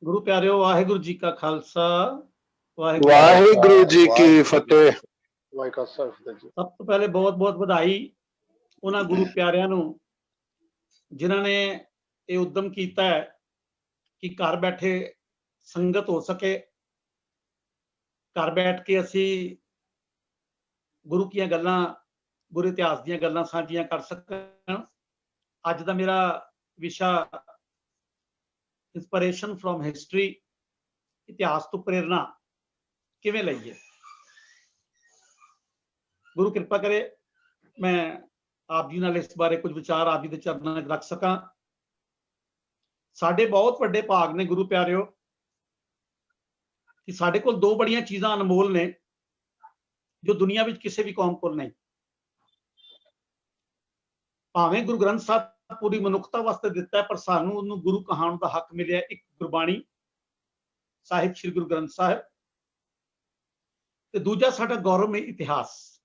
गुरु प्यारिओ वाहिगुरु जी का खालसा वाहिगुरु जी की फतेह। सब तो पहले बहुत बहुत बधाई उन्होंने गुरु प्यारिਆਂ ਨੂੰ जिन्हों ने ये उद्यम किया है कि घर बैठे संगत हो सके, घर बैठ के असी गुरु की गल्लां, गुरु इतिहास दी गल्लां साझियां कर सकन। अज दा मेरा विशा इंस्पिरेशन फ्रॉम हिस्टरी, इतिहास तो प्रेरणा किवें लईए। गुरु कृपा करे मैं आप जी नाल इस बारे कुछ विचार आप जी दे चरणों में रख सकां। साडे बहुत वड्डे भाग ने गुरु प्यारिओ कि साडे कोल दो बड़ियां चीज़ां अनमोल ने जो दुनिया विच किसी भी कौम कोल नहीं। भावें गुरु ग्रंथ साहब पूरी मनुखता वास्ते दिता है, पर सानू उन्होंने गुरु कहाउण दा हक मिलिया। एक गुरबाणी साहिब श्री गुरु ग्रंथ साहिब ते दूजा साडा गौरवमय इतिहास।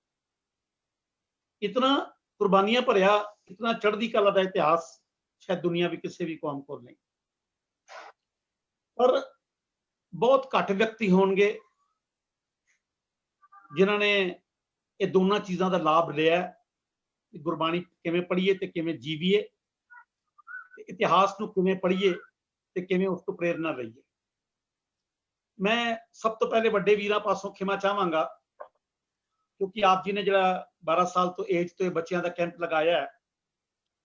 इतना कुर्बानियां भरिया, इतना चढ़दी कला का इतिहास शायद दुनिया भी किसी भी कौम को नहीं। पर बहुत घट व्यक्ति होंगे जिन्होंने ये दोनों चीज़ों का लाभ लिया। गुरबाणी किवें पढ़ीए ते किवें जीवीए, इतिहास नूं किवें पढ़ीए ते किवें उस तो प्रेरणा लईए। मैं सब तो पहले वड्डे वीरां पासों खिमा चाहांगा क्योंकि आप जी ने जो 12 साल तो एज तो बच्चों का कैंप लगाया है।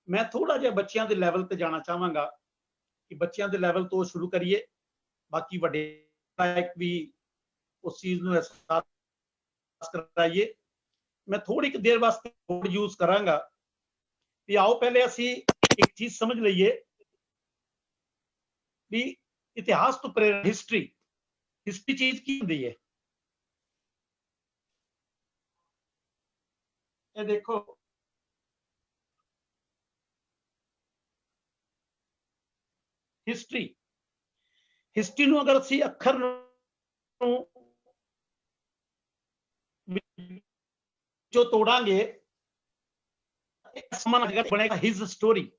मैं थोड़ा जिहा बच्चों के लैवल पर जाना चाहांगा कि बच्चों के लैवल तो शुरू करिए, बाकी वड्डे भी उस चीज़ नूं एहसास कराइए। मैं थोड़ी देर वास्ते कोड यूज करांगा कि आओ पहले असी एक चीज समझ लीए भी इतिहास तो प्रेरणा। हिस्ट्री चीज की होंदी है। ये देखो, हिस्ट्री नूं अगर असी अखर जो तोड़ांगे बनेगा हिज स्टोरी।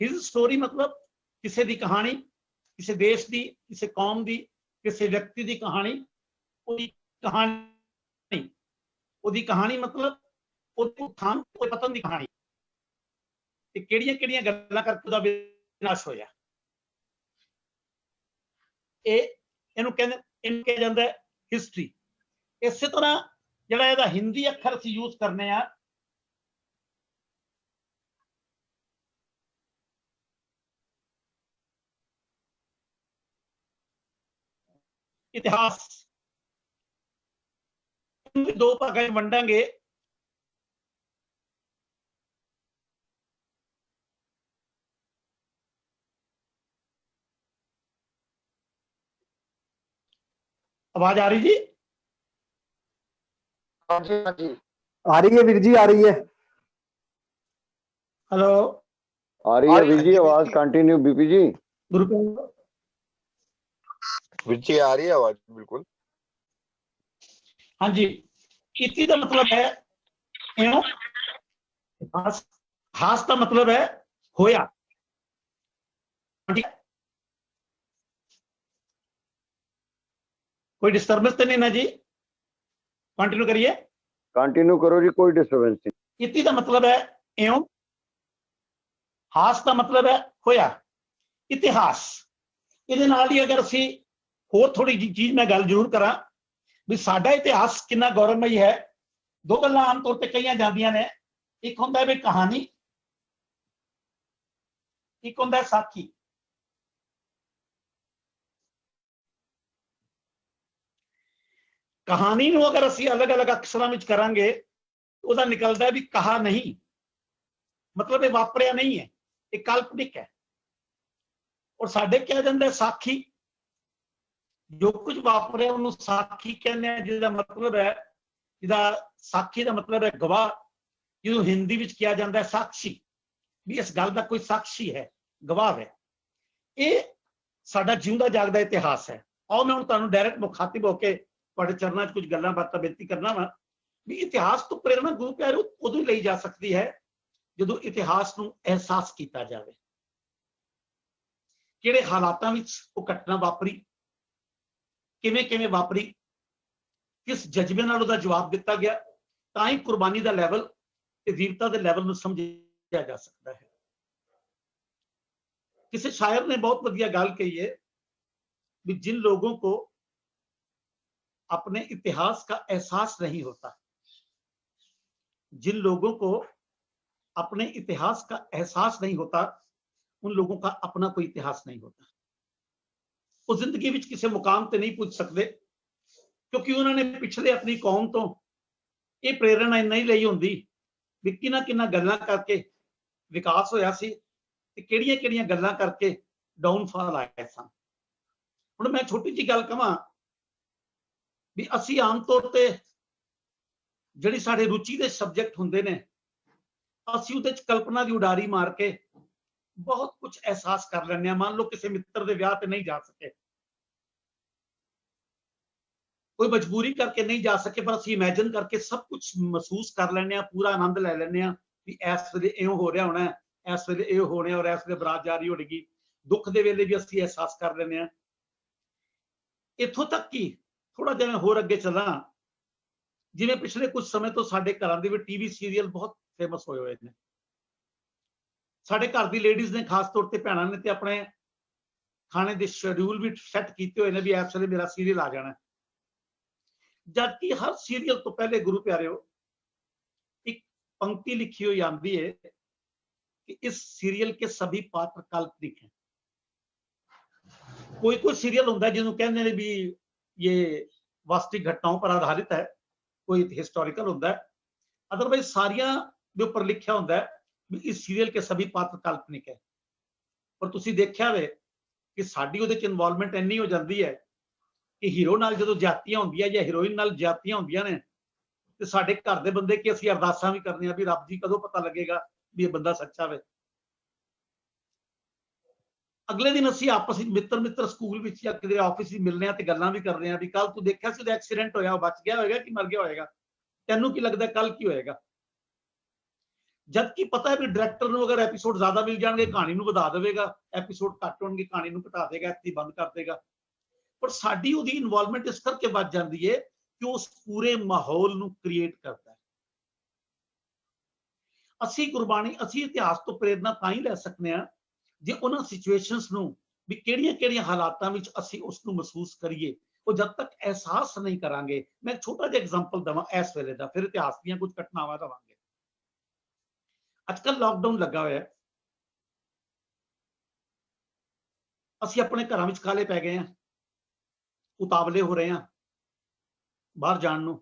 हिज स्टोरी मतलब किसी की कहानी, किसी देश की, किसी कौम की, किसी व्यक्ति की कहानी। कहानी मतलब उत्थान पतन की कहानी, किहड़ियां गल्लां करके उहदा विनाश होया। इहनूं कहा जाता है हिस्ट्री। इस तरह जिहड़ा इहदा हिंदी अखर असीं यूज करने आ, इतिहास दो भागां वंडांगे। आवाज आ रही जी? हाँ जी आ रही है वीर जी, आ रही है। हेलो, आ रही है वीर जी आवाज। कंटिन्यू बीपी जी। गुरु वीर जी आ रही है आवाज बिल्कुल। हाँ जी, इति का मतलब है क्यों, हास का मतलब है होया। कोई डिस्टर्बेंस तो नहीं ना जी? कंटिन्यू करिए। कंटिन्यू करो जी, कोई डिस्टर्बेंस नहीं। इति का मतलब है एवं, हास का मतलब है होया। इतिहास इहदे नाल ही अगर असी होर थोड़ी जी चीज मैं गल जरूर करा भी साडा इतिहास कितना गौरवमयी है। दो गल्लां आम तौर पर कही जांदियां ने, एक हुंदा है भी कहानी, एक हुंदा है साखी। कहानी नूं अगर असी अलग अलग अक्षरां विच करांगे उहदा निकलदा है भी कहा नहीं, मतलब ये वापरिया नहीं है, ये काल्पनिक है। और साडे क्या जाता है साखी, जो कुछ वापरिया उन्होंने साखी कहने, जिसका मतलब है, जिसका साखी का मतलब है गवाह। जो हिंदी में किया जाता है साक्षी, भी इस गल का कोई साक्षी है, गवाह है। ये साडा जिउंदा जागदा इतिहास है। आओ मैं हुण तुहानूं डायरैक्ट मुखातिब होकर तुहाडे चरणां 'च कुछ गल्लां बातां बेनती करना वा भी इतिहास तो प्रेरणा गुरु प्यारे उदों ही लई जा सकती है जदों इतिहास नूं एहसास किया जाए। ਕਿਹੜੇ ਹਾਲਾਤਾਂ ਵਿੱਚ ਉਹ ਘਟਨਾ ਵਾਪਰੀ, ਕਿਵੇਂ ਕਿਵੇਂ ਵਾਪਰੀ, ਕਿਸ ਜਜ਼ਬੇ ਨਾਲ ਉਹਦਾ ਜਵਾਬ ਦਿੱਤਾ ਗਿਆ, ਤਾਂ ਹੀ ਕੁਰਬਾਨੀ ਦਾ ਲੈਵਲ ਤੇ ਵੀਰਤਾ ਦੇ ਲੈਵਲ ਨੂੰ ਸਮਝਿਆ ਜਾ ਸਕਦਾ ਹੈ। किसी शायर ने बहुत बढ़िया गाल कही है कि जिन लोगों को अपने इतिहास का एहसास नहीं होता, जिन लोगों को अपने इतिहास का एहसास नहीं होता, उन लोगों का अपना कोई इतिहास नहीं होता। वो जिंदगी विच किसी मुकाम ते नहीं पुज सकते, क्योंकि उन्होंने पिछले अपनी कौम तो ये प्रेरणा नहीं ली होंदी भी किन्हां किन्हां गल्लां करके विकास होया सी ਤੇ ਕਿਹੜੀਆਂ-ਕਿਹੜੀਆਂ ਗੱਲਾਂ ਕਰਕੇ ਡਾਊਨਫਾਲ ਆਇਆ ਸਨ। ਹੁਣ ਮੈਂ ਛੋਟੀ ਜਿਹੀ ਗੱਲ ਕਹਾਂ ਵੀ ਅਸੀਂ ਆਮ ਤੌਰ ਤੇ ਜਿਹੜੀ ਸਾਡੇ ਰੁਚੀ ਦੇ ਸਬਜੈਕਟ ਹੁੰਦੇ ਨੇ, ਅਸੀਂ ਉਹਦੇ ਚ ਕਲਪਨਾ ਦੀ ਉਡਾਰੀ ਮਾਰ ਕੇ ਬਹੁਤ ਕੁਝ ਅਹਿਸਾਸ ਕਰ ਲੈਂਦੇ ਹਾਂ। ਮੰਨ ਲਓ ਕਿਸੇ ਮਿੱਤਰ ਦੇ ਵਿਆਹ ਤੇ ਨਹੀਂ ਜਾ ਸਕੇ, ਕੋਈ ਮਜਬੂਰੀ ਕਰਕੇ ਨਹੀਂ ਜਾ ਸਕੇ, ਪਰ ਅਸੀਂ ਇਮੇਜਿਨ ਕਰਕੇ ਸਭ ਕੁਝ ਮਹਿਸੂਸ ਕਰ ਲੈਂਦੇ ਹਾਂ, ਪੂਰਾ ਆਨੰਦ ਲੈ ਲੈਂਦੇ ਹਾਂ ਵੀ ਇਸ ਵੇਲੇ ਇਉਂ ਹੋ ਰਿਹਾ ਹੋਣਾ, ਇਸ ਵੇਲੇ ਇਹ ਹੋਣੇ, ਔਰ ਇਸ ਵੇਲੇ ਬਰਾਤ ਜਾ ਰਹੀ ਹੋਵੇਗੀ। ਦੁੱਖ ਦੇ ਵੇਲੇ ਵੀ ਅਸੀਂ ਅਹਿਸਾਸ ਕਰ ਲੈਂਦੇ ਹਾਂ। ਇੱਥੋਂ ਤੱਕ ਕਿ ਥੋੜਾ ਜਿਹਾ ਹੋਰ ਅੱਗੇ ਚੱਲਾਂ, ਜਿਵੇਂ ਪਿਛਲੇ ਕੁਝ ਸਮੇਂ ਤੋਂ ਸਾਡੇ ਘਰਾਂ ਦੇ ਵਿੱਚ ਟੀਵੀ ਸੀਰੀਅਲ ਬਹੁਤ ਫੇਮਸ ਹੋਏ ਹੋਏ ਨੇ। ਸਾਡੇ ਘਰ ਦੀ ਲੇਡੀਜ਼ ਨੇ, ਖਾਸ ਤੌਰ ਤੇ ਭੈਣਾਂ ਨੇ, ਤੇ ਆਪਣੇ ਖਾਣੇ ਦੇ ਸ਼ੈਡਿਊਲ ਵੀ ਸੈੱਟ ਕੀਤੇ ਹੋਏ ਨੇ ਵੀ ਇਸ ਵੇਲੇ ਮੇਰਾ ਸੀਰੀਅਲ ਆ ਜਾਣਾ। ਜਦਕਿ ਹਰ ਸੀਰੀਅਲ ਤੋਂ ਪਹਿਲੇ ਗੁਰੂ ਪਿਆਰਿਓ ਇੱਕ ਪੰਕਤੀ ਲਿਖੀ ਹੋਈ ਆਂਦੀ ਹੈ कि इस सीरियल के सभी पात्र काल्पनिक हैं। कोई कोई सीरियल होता है जिन्होंने कहते हैं भी ये वास्तविक घटनाओं पर आधारित है, कोई हिस्टोरिकल होता है, अदरवाइज सारिया के ऊपर लिखा होता है भी इस सीरियल के सभी पात्र काल्पनिक है। पर तुसी देखा वे कि साडी उहदे च इन्वॉल्वमेंट इन्नी हो जाती है कि हीरो नाल जदों ज्यादतियां होंदियां या हीरोइन नाल ज्यादतियां होंदियां ने ते साडे घर दे बंदे कि असीं अरदासां भी करदे हां भी रब जी कदों पता लगेगा भी ये बंदा सच्चा वे। अगले दिन असीं आपस में मित्र स्कूल विच या किते ऑफिस विच मिलने ते गल्लां भी कर रहे हैं भी कल तू देखिया सी एक्सीडेंट होया, बच गया होएगा कि मर गया होएगा, तैनूं की लगदा कल की होएगा। जबकि पता है भी डायरेक्टर नूं अगर एपीसोड ज्यादा मिल जाणगे कहानी नूं वधा देवेगा, एपीसोड घट होणगे कहानी नूं घटा देगा, इत्थे बंद कर देगा। पर साडी उहदी इन्वॉल्वमेंट इस करके वध जांदी है कि उस पूरे माहौल नूं क्रिएट करता है। ਅਸੀਂ ਗੁਰਬਾਣੀ, ਅਸੀਂ ਇਤਿਹਾਸ ਤੋਂ ਪ੍ਰੇਰਨਾ ਤਾਂ ਹੀ ਲੈ ਸਕਦੇ ਹਾਂ ਜੇ ਉਹਨਾਂ ਸਿਚੁਏਸ਼ਨਸ ਨੂੰ ਵੀ ਕਿਹੜੀਆਂ-ਕਿਹੜੀਆਂ ਹਾਲਾਤਾਂ ਵਿੱਚ ਅਸੀਂ ਉਸ ਨੂੰ ਮਹਿਸੂਸ ਕਰੀਏ। ਉਹ ਜਦ ਤੱਕ ਅਹਿਸਾਸ ਨਹੀਂ ਕਰਾਂਗੇ। ਮੈਂ ਛੋਟਾ ਜਿਹਾ ਐਗਜ਼ਾਮਪਲ ਦਵਾਂ ਇਸ ਵੇਲੇ ਦਾ, ਫਿਰ ਇਤਿਹਾਸ ਦੀਆਂ ਕੁਝ ਘਟਨਾਵਾਂ ਦਵਾਂਗੇ। ਅੱਜ ਕੱਲ੍ਹ ਲਾਕਡਾਊਨ ਲੱਗਾ ਹੋਇਆ ਹੈ, ਅਸੀਂ ਆਪਣੇ ਘਰਾਂ ਵਿੱਚ ਕਾਹਲੇ ਪੈ ਗਏ ਹਾਂ, ਉਤਾਵਲੇ ਹੋ ਰਹੇ ਹਾਂ ਬਾਹਰ ਜਾਣ ਨੂੰ।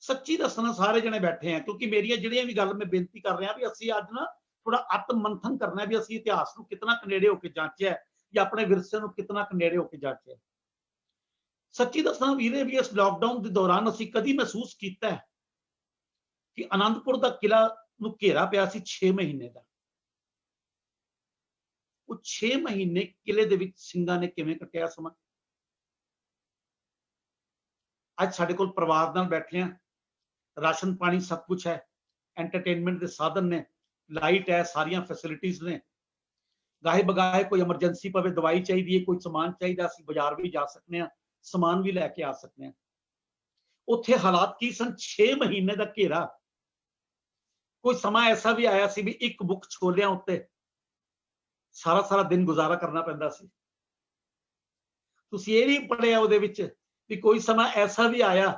सच्ची दसना सारे जने बैठे हैं, क्योंकि मेरी जिहड़ियां भी गल मैं बेनती कर रहा भी असीं अज ना थोड़ा आत्म मंथन करना भी असीं इतिहास नूं कितना नेड़े होके जांचिया या अपने विरसे नूं कितना नेड़े होके जांचिया। सच्ची दसना वीरे भी इस लॉकडाउन के दौरान असीं कदी महसूस कीता है कि आनंदपुर दा किला नूं घेरा पिया सी 6 महीने दा। वो 6 महीने किले दे विच सिंघां ने किवें कटिया समा। अज साडे कोल परिवार नाल बैठे हैं, राशन पानी सब कुछ है, एंटरटेनमेंट के साधन ने, लाइट है, सारिया फैसिलिटीज ने, गाहे बगाहे कोई एमरजेंसी पवे, दवाई चाहिए, कोई समान चाहिए, असीं बाजार भी जा सकते हैं, समान भी लैके आ सकते हैं। उत्थे हालात की सन? 6 महीने का घेरा। कोई समा ऐसा भी आया सी भी एक बुक छोलियां उत्ते सारा सारा दिन गुजारा करना पैंदा सी। तुसीं ये भी पढ़िया उहदे विच भी कोई समा ऐसा भी आया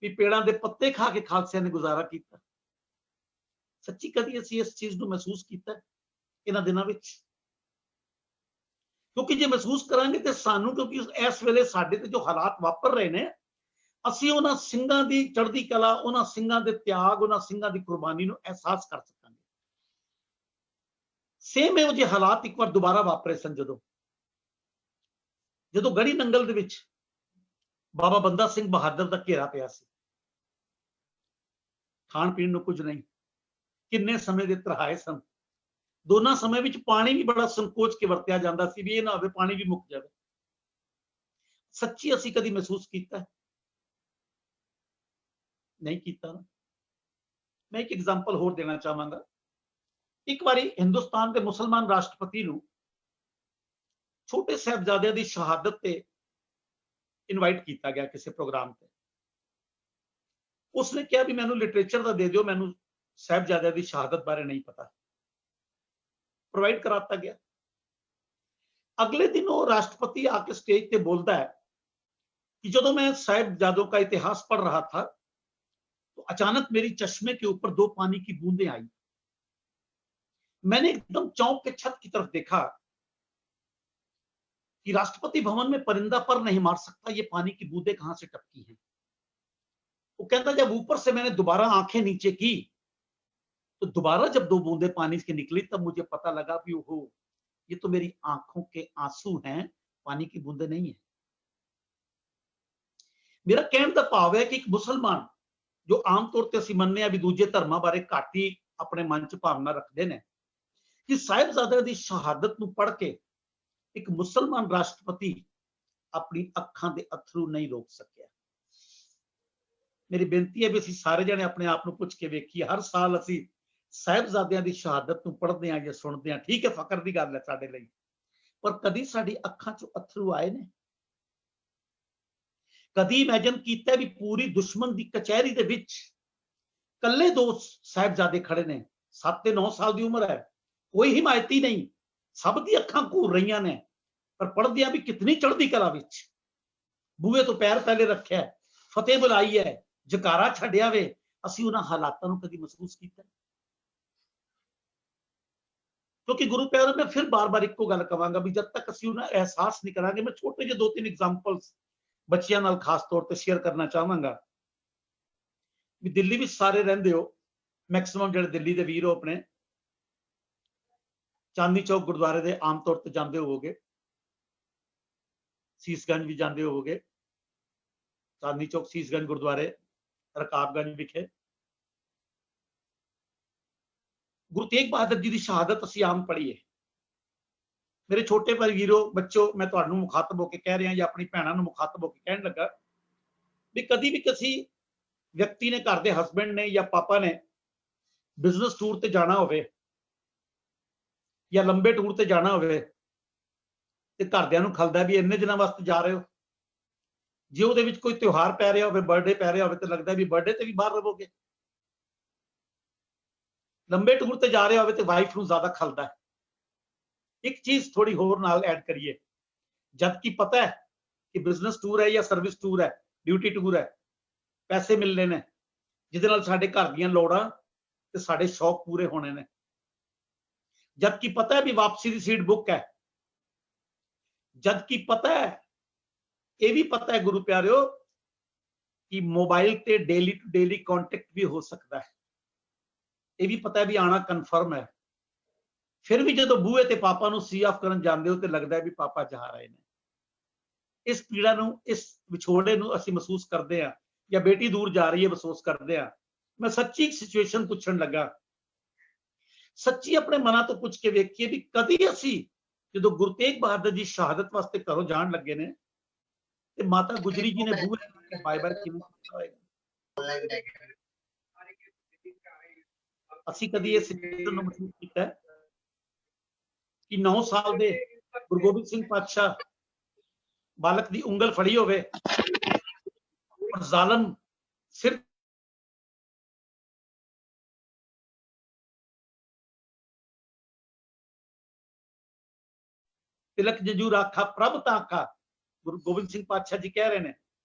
भी पेड़ां दे पत्ते खा के खालसियां ने गुजारा किया। सच्ची कदी असीं इस चीज नूं महसूस कीता इन्हां दिनां विच? क्योंकि जे महसूस करांगे ते सानूं, क्योंकि इस वेले साडे ते जो हालात वापर रहे ने, असीं उन्हां ਸਿੰਘਾਂ ਦੀ ਚੜ੍ਹਦੀ कला, उन्हां ਸਿੰਘਾਂ ਦੇ त्याग, उन्हां ਸਿੰਘਾਂ ਦੀ कुर्बानी ਨੂੰ एहसास कर सकांगे। सेम ਇਹੋ ਜਿਹੇ हालात एक बार दोबारा वापरे सन ਜਦੋਂ ਗੜੀ ਨੰਗਲ ਦੇ ਵਿੱਚ बाबा बंदा सिंह बहादुर का घेरा पिया सी। खाण पीण नूं कुछ नहीं, किन्ने समय दे तराए सन। दोनों समय विच पानी भी बड़ा संकोच के वरतिया जांदा सी भी ये ना होवे पानी भी मुक जाए। सच्ची असीं कदी महसूस कीता? नहीं कीता ना। मैं एक एग्जाम्पल होर देना चाहांगा। एक बारी हिंदुस्तान के मुसलमान राष्ट्रपति नूं छोटे साहिबजादियां दी शहादत ते इनवाइट किया गया किसी प्रोग्राम पे। उसने कहा भी मैनू लिटरेचर का दे दो, मैनू साहिबजादियां दी शहादत बारे नहीं पता। प्रोवाइड कराता गया। अगले दिन वो राष्ट्रपति आके स्टेज पे बोलता है कि जब मैं साहिबजादों का इतिहास पढ़ रहा था तो अचानक मेरी चश्मे के ऊपर 2 पानी की बूंदें आई। मैंने एकदम चौंक के छत की तरफ देखा कि राष्ट्रपति भवन में परिंदा पर नहीं मार सकता, ये पानी की बूंदें कहां से टपकी हैं। वो कहता जब ऊपर से मैंने दोबारा आंखें नीचे की तो दोबारा जब 2 बूंदें पानी की निकली तब मुझे पता लगा कि ओहो, ये तो मेरी आंखों के आंसू हैं, पानी की बूंदें नहीं है। मेरा कहने का भाव है कि एक मुसलमान जो आमतौर पर असं मनने भी दूजे धर्मां बारे घट ही अपने मन च भावना रखते हैं कि साहिबजादे की शहादत को पढ़ के एक मुसलमान राष्ट्रपति अपनी अखां दे अथरू नहीं रोक सकिया। मेरी बेनती है भी असीं सारे जने अपने आप को पुछ के वेखीए, हर साल असीं साहिबजादियां दी शहादत को पढ़ते हैं या सुनते हैं, ठीक है फकर की गल है साडे लई, पर कदी साडी अखां चों अथरू आए ने? कदी इमेजिन किया भी पूरी दुश्मन की कचहरी दे विच कल्ले 2 साहिबजादे खड़े ने, 7 ते 9 साल की उम्र है, कोई हिमायती नहीं, सब दी अखां घूर रही ने, पर पढ़दियां भी कितनी चढ़दी कला विच, बूहे तो पैर पहले रखे, फतेह बुलाई है, जकारा छड्डिया वे, असीं उन्हां हालातां नूं कदी महसूस कीता? क्योंकि गुरु प्यारे मैं फिर बार बार इको गल कहांगा भी जब तक असीं उन्हां एहसास नहीं करांगे, मैं छोटे जे 2-3 एग्जाम्पल्स बच्चियां नाल खास तौर पर शेयर करना चाहांगा भी दिल्ली में सारे रहिंदे हो, मैक्सिमम जिहड़े दिल्ली दे वीर हो अपने चांदनी चौक गुरुद्वारे दे आम तौर पर जाते होवोगे, सीसगंज भी जाते होवोगे, चांदनी चौक सीसगंज गुरुद्वारे रकाबगंज विखे गुरु तेग बहादुर जी की शहादत असीं आम पढ़ी है। मेरे छोटे भाई वीरो बच्चों, मैं तुहानूं मुखातब होकर कह रहा या अपनी भैणां नूं मुखातब होकर कहण लगा भी कदी भी किसी व्यक्ति ने घर के हसबैंड ने या पापा ने बिजनेस टूर ते जाना होवे या लंबे टूर ते जाना होवे ते घरदियां नूं खलदा भी इन्ने दिनां वास्ते जा रहे हो, जे उहदे विच कोई त्योहार पै रहा होवे, बर्थडे पै रहा होवे तो लगता भी बर्थडे ते भी बाहर रहोगे, लंबे टूर ते जा रहे होवे तो वाइफ नूं ज्यादा खलदा है। एक चीज थोड़ी होर नाल ऐड करिए, जबकि पता है कि बिजनेस टूर है या सर्विस टूर है, ड्यूटी टूर है, पैसे मिलने ने जिहदे नाल साडे घर दीयां लोड़ां ते साडे शौक पूरे होने ने, जबकि पता है भी वापसी की सीट बुक है, जबकि पता है ये भी पता है गुरु प्यारिओ कि मोबाइल ते डेली टू डेली कॉन्टेक्ट भी हो सकता है, ये भी पता है भी आना कन्फर्म है, फिर भी जो बूहे ते पापा नूं सी ऑफ करन जांदे हो तो लगता है भी पापा जा रहे हैं। इस पीड़ा नूं, इस विछोड़े नूं असीं महसूस करते हैं, या बेटी दूर जा रही है महसूस करते हैं। मैं सच्ची एक सिचुएशन पूछण लगा, सच्ची अपने मना तो पूछ के वेखिए भी कदी असीं जो गुरु तेग बहादुर जी शहादत वास्ते घरों जाण लगे ने ते माता गुजरी जी ने बूहे बाय बाय किवें कीता होएगा? असीं कदी इस सिचुएशन नूं महसूस कीता है कि 9 साल दे गुरु गोबिंद सिंह पातशाह बालक की उंगल फड़ी होवे और जालम सिर तिलक जजू राखा प्रभ ताका, गुरु गोबिंद सिंह पातशाह जी कह रहे हैं,